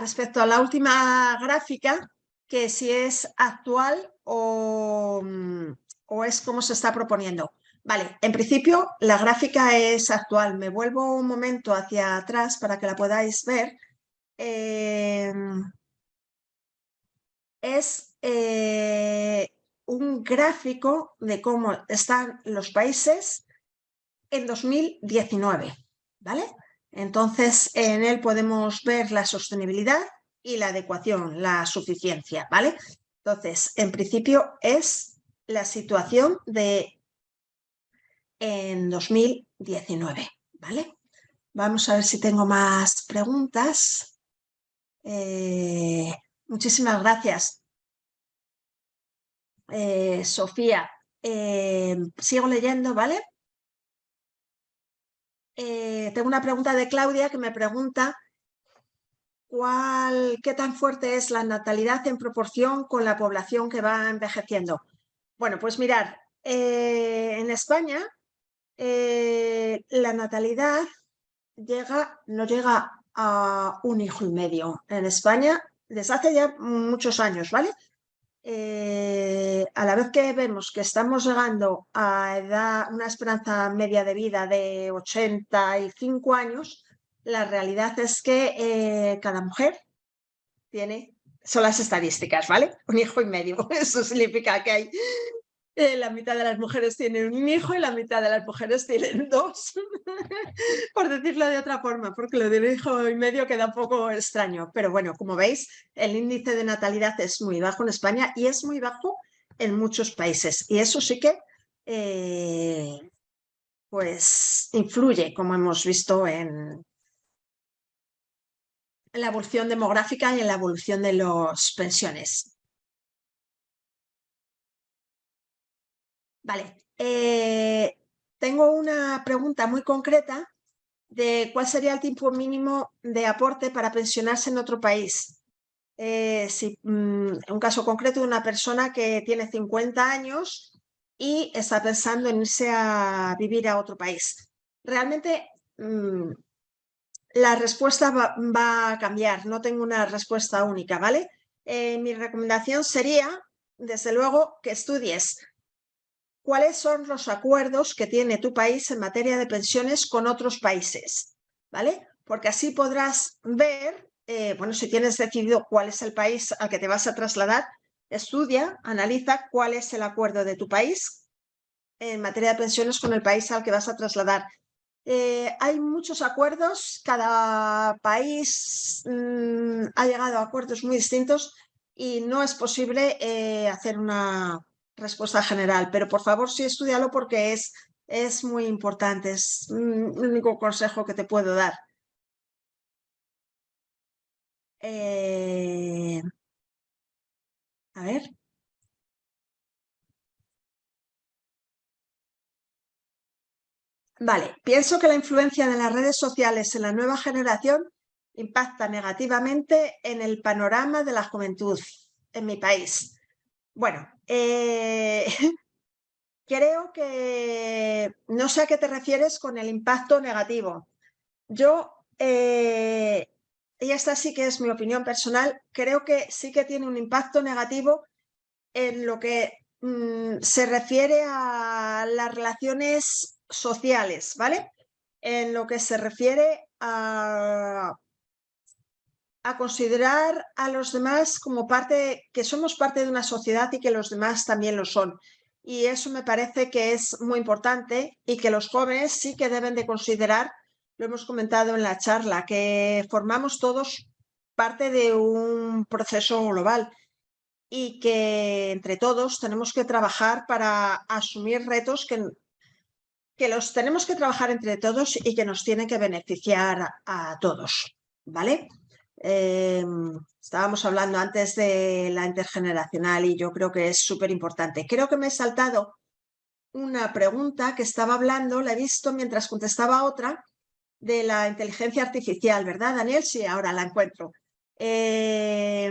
Speaker 1: Respecto a la última gráfica, que si es actual o es como se está proponiendo. Vale, en principio la gráfica es actual. Me vuelvo un momento hacia atrás para que la podáis ver. Es un gráfico de cómo están los países en 2019, ¿vale? Entonces, en él podemos ver la sostenibilidad y la adecuación, la suficiencia, ¿vale? Entonces, en principio es la situación en 2019, ¿vale? Vamos a ver si tengo más preguntas. Muchísimas gracias, Sofía. Sigo leyendo, ¿vale? Tengo una pregunta de Claudia que me pregunta ¿qué tan fuerte es la natalidad en proporción con la población que va envejeciendo? Bueno, pues mirar, en España la natalidad no llega a 1,5 hijos. En España, desde hace ya muchos años, ¿vale? A la vez que vemos que estamos llegando a una esperanza media de vida de 85 años, la realidad es que cada mujer son las estadísticas, ¿vale? 1,5 hijos. Eso significa que hay la mitad de las mujeres tienen 1 hijo y la mitad de las mujeres tienen 2, por decirlo de otra forma, porque lo de 1,5 hijos queda un poco extraño. Pero bueno, como veis, el índice de natalidad es muy bajo en España y es muy bajo en muchos países. Y eso sí que pues influye, como hemos visto, en la evolución demográfica y en la evolución de las pensiones. Vale, tengo una pregunta muy concreta de cuál sería el tiempo mínimo de aporte para pensionarse en otro país. Un caso concreto de una persona que tiene 50 años y está pensando en irse a vivir a otro país. Realmente la respuesta va a cambiar, no tengo una respuesta única, ¿vale? Mi recomendación sería, desde luego, que estudies cuáles son los acuerdos que tiene tu país en materia de pensiones con otros países, ¿vale? Porque así podrás ver, bueno, si tienes decidido cuál es el país al que te vas a trasladar, estudia, analiza cuál es el acuerdo de tu país en materia de pensiones con el país al que vas a trasladar. Hay muchos acuerdos, cada país ha llegado a acuerdos muy distintos y no es posible hacer una respuesta general, pero por favor sí estúdialo porque es muy importante, es el único consejo que te puedo dar. A ver. Vale, pienso que la influencia de las redes sociales en la nueva generación impacta negativamente en el panorama de la juventud en mi país. Bueno, creo que no sé a qué te refieres con el impacto negativo. Yo, y esta sí que es mi opinión personal, creo que sí que tiene un impacto negativo en lo que se refiere a las relaciones sociales, ¿vale? En lo que se refiere a considerar a los demás como que somos parte de una sociedad y que los demás también lo son. Y eso me parece que es muy importante y que los jóvenes sí que deben de considerar, lo hemos comentado en la charla, que formamos todos parte de un proceso global y que entre todos tenemos que trabajar para asumir retos que los tenemos que trabajar entre todos y que nos tiene que beneficiar a todos, ¿vale? Estábamos hablando antes de la intergeneracional y yo creo que es súper importante. Creo que me he saltado una pregunta que estaba hablando, la he visto mientras contestaba otra, de la inteligencia artificial, ¿verdad, Daniel? Sí, ahora la encuentro. Se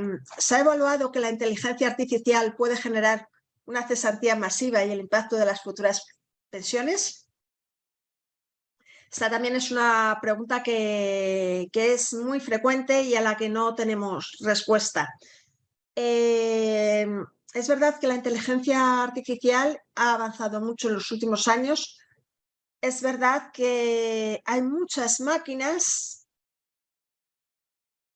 Speaker 1: ha evaluado que la inteligencia artificial puede generar una cesantía masiva y el impacto de las futuras pensiones. Esta también es una pregunta que es muy frecuente y a la que no tenemos respuesta. Es verdad que la inteligencia artificial ha avanzado mucho en los últimos años. Es verdad que hay muchas máquinas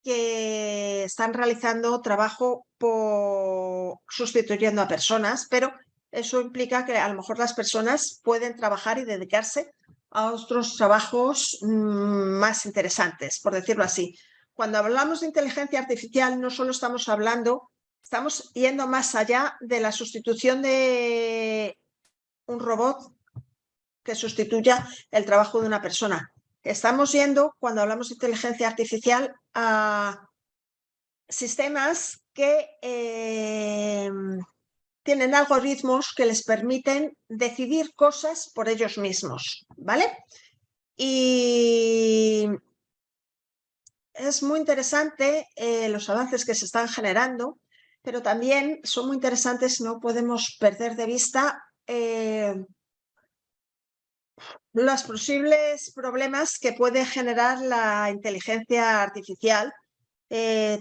Speaker 1: que están realizando trabajo sustituyendo a personas, pero eso implica que a lo mejor las personas pueden trabajar y dedicarse a otros trabajos más interesantes, por decirlo así. Cuando hablamos de inteligencia artificial, no solo estamos hablando, estamos yendo más allá de la sustitución de un robot que sustituya el trabajo de una persona. Estamos yendo, cuando hablamos de inteligencia artificial, a sistemas que tienen algoritmos que les permiten decidir cosas por ellos mismos, ¿vale? Y es muy interesante los avances que se están generando, pero también son muy interesantes, no podemos perder de vista los posibles problemas que puede generar la inteligencia artificial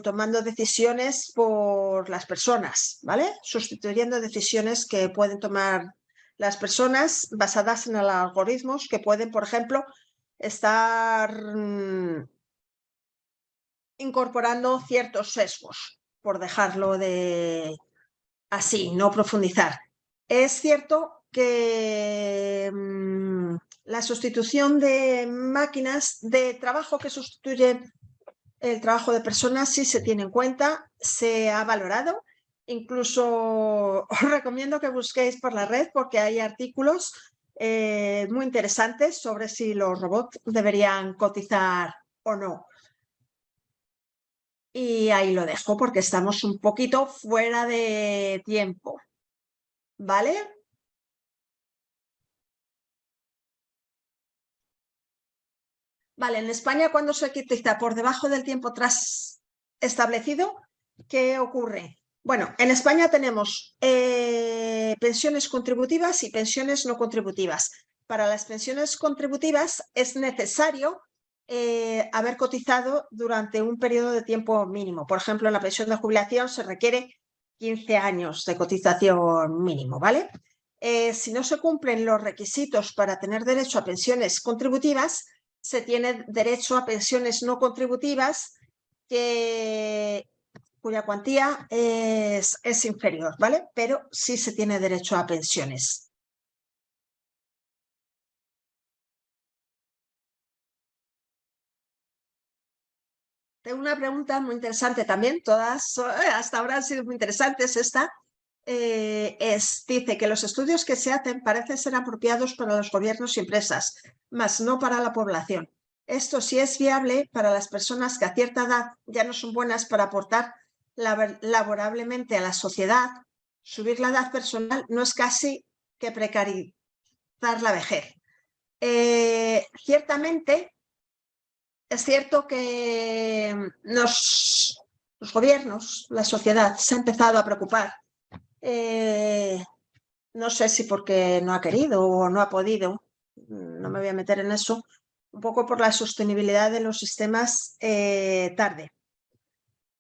Speaker 1: tomando decisiones por las personas, ¿vale? Sustituyendo decisiones que pueden tomar las personas basadas en algoritmos que pueden, por ejemplo, estar incorporando ciertos sesgos, por dejarlo así, no profundizar. Es cierto que la sustitución de máquinas de trabajo que sustituyen el trabajo de personas sí se tiene en cuenta, se ha valorado. Incluso os recomiendo que busquéis por la red porque hay artículos muy interesantes sobre si los robots deberían cotizar o no. Y ahí lo dejo porque estamos un poquito fuera de tiempo. ¿Vale? Vale, en España cuando se cotiza por debajo del tiempo tras establecido, ¿qué ocurre? Bueno, en España tenemos pensiones contributivas y pensiones no contributivas. Para las pensiones contributivas es necesario haber cotizado durante un periodo de tiempo mínimo. Por ejemplo, en la pensión de jubilación se requiere 15 años de cotización mínimo, ¿vale? Si no se cumplen los requisitos para tener derecho a pensiones contributivas, se tiene derecho a pensiones no contributivas cuya cuantía es inferior, ¿vale? Pero sí se tiene derecho a pensiones. Tengo una pregunta muy interesante también, todas hasta ahora han sido muy interesantes. Esta dice que los estudios que se hacen parecen ser apropiados para los gobiernos y empresas, mas no para la población. Esto sí es viable para las personas que a cierta edad ya no son buenas para aportar laborablemente a la sociedad. Subir la edad personal no es casi que precarizar la vejez. Ciertamente, es cierto que los gobiernos, la sociedad, se ha empezado a preocupar. No sé si porque no ha querido o no ha podido, no me voy a meter en eso, un poco por la sostenibilidad de los sistemas tarde.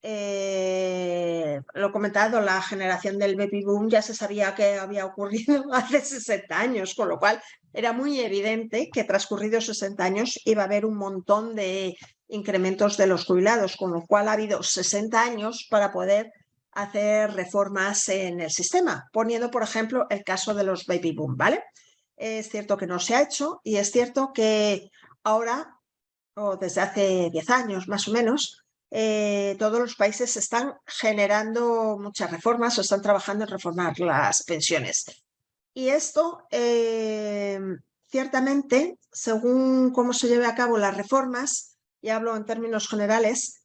Speaker 1: Lo he comentado, la generación del baby boom ya se sabía que había ocurrido hace 60 años, con lo cual era muy evidente que transcurridos 60 años iba a haber un montón de incrementos de los jubilados, con lo cual ha habido 60 años para poder hacer reformas en el sistema, poniendo, por ejemplo, el caso de los baby boom, ¿vale? Es cierto que no se ha hecho y es cierto que ahora, o desde hace 10 años más o menos, todos los países están generando muchas reformas o están trabajando en reformar las pensiones. Y esto ciertamente, según cómo se lleve a cabo las reformas, y hablo en términos generales,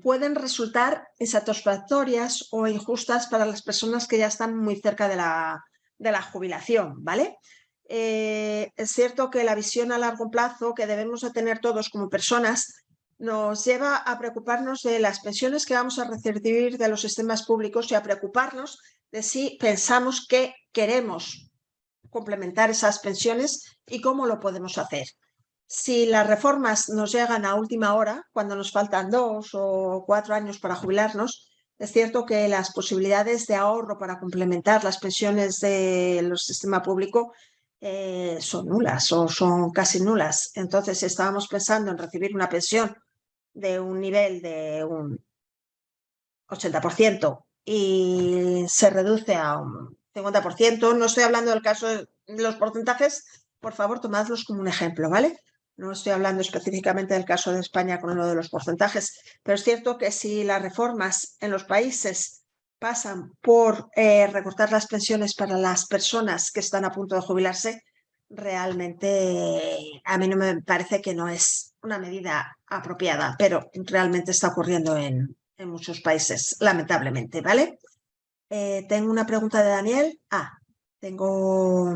Speaker 1: pueden resultar insatisfactorias o injustas para las personas que ya están muy cerca de la jubilación, ¿vale? Es cierto que la visión a largo plazo que debemos de tener todos como personas nos lleva a preocuparnos de las pensiones que vamos a recibir de los sistemas públicos y a preocuparnos de si pensamos que queremos complementar esas pensiones y cómo lo podemos hacer. Si las reformas nos llegan a última hora, cuando nos faltan 2 o 4 años para jubilarnos, es cierto que las posibilidades de ahorro para complementar las pensiones del sistema público son nulas o son casi nulas. Entonces, si estábamos pensando en recibir una pensión de un nivel de un 80% y se reduce a un 50%, no estoy hablando del caso de los porcentajes, por favor, tomadlos como un ejemplo, ¿vale? No estoy hablando específicamente del caso de España con uno de los porcentajes, pero es cierto que si las reformas en los países pasan por recortar las pensiones para las personas que están a punto de jubilarse, realmente a mí no me parece que no es una medida apropiada, pero realmente está ocurriendo en muchos países, lamentablemente, ¿vale? Tengo una pregunta de Daniel. Tengo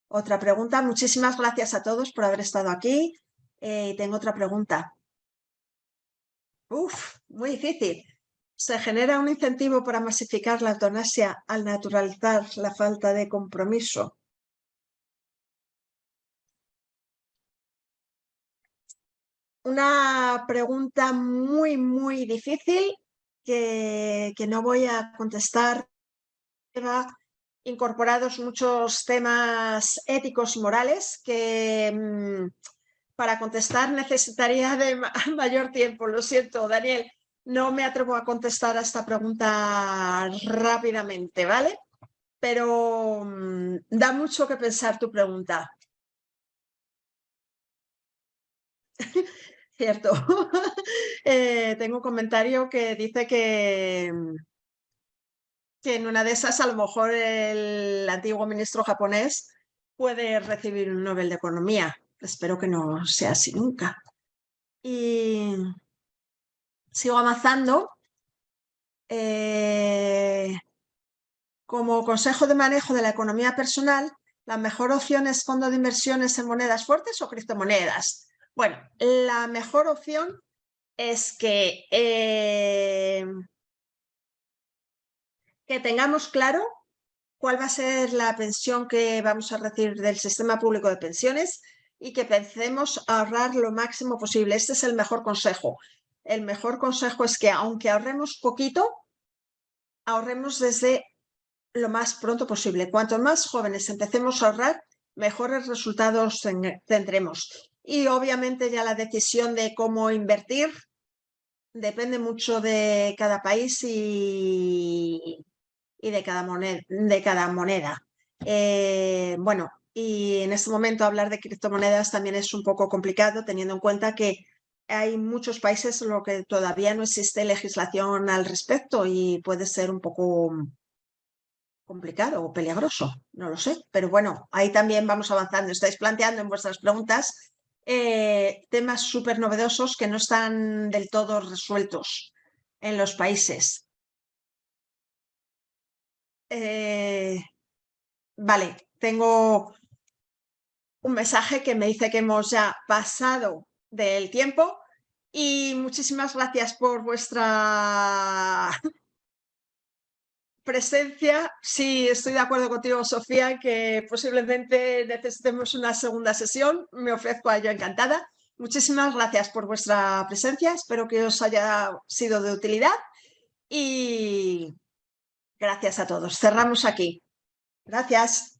Speaker 1: otra pregunta. Muchísimas gracias a todos por haber estado aquí. Tengo otra pregunta. Muy difícil. ¿Se genera un incentivo para masificar la eutanasia al naturalizar la falta de compromiso? Una pregunta muy, muy difícil que no voy a contestar. Incorporados muchos temas éticos y morales que para contestar necesitaría de mayor tiempo. Lo siento, Daniel, no me atrevo a contestar a esta pregunta rápidamente, ¿vale? Pero da mucho que pensar tu pregunta. Cierto. Tengo un comentario que dice que en una de esas a lo mejor el antiguo ministro japonés puede recibir un Nobel de Economía. Espero que no sea así nunca. Y sigo avanzando. Como consejo de manejo de la economía personal, ¿la mejor opción es fondo de inversiones en monedas fuertes o criptomonedas? Bueno, la mejor opción es que tengamos claro cuál va a ser la pensión que vamos a recibir del sistema público de pensiones y que pensemos ahorrar lo máximo posible. Este es el mejor consejo. El mejor consejo es que aunque ahorremos poquito, ahorremos desde lo más pronto posible. Cuanto más jóvenes empecemos a ahorrar, mejores resultados tendremos. Y obviamente ya la decisión de cómo invertir depende mucho de cada país y de cada moneda. Bueno, y en este momento hablar de criptomonedas también es un poco complicado, teniendo en cuenta que hay muchos países en los que todavía no existe legislación al respecto y puede ser un poco complicado o peligroso, no lo sé. Pero bueno, ahí también vamos avanzando. Estáis planteando en vuestras preguntas temas súper novedosos que no están del todo resueltos en los países. Vale, tengo un mensaje que me dice que hemos ya pasado del tiempo y muchísimas gracias por vuestra presencia. Sí, estoy de acuerdo contigo, Sofía, que posiblemente necesitemos una segunda sesión. Me ofrezco a ello encantada. Muchísimas gracias por vuestra presencia. Espero que os haya sido de utilidad y gracias a todos. Cerramos aquí. Gracias.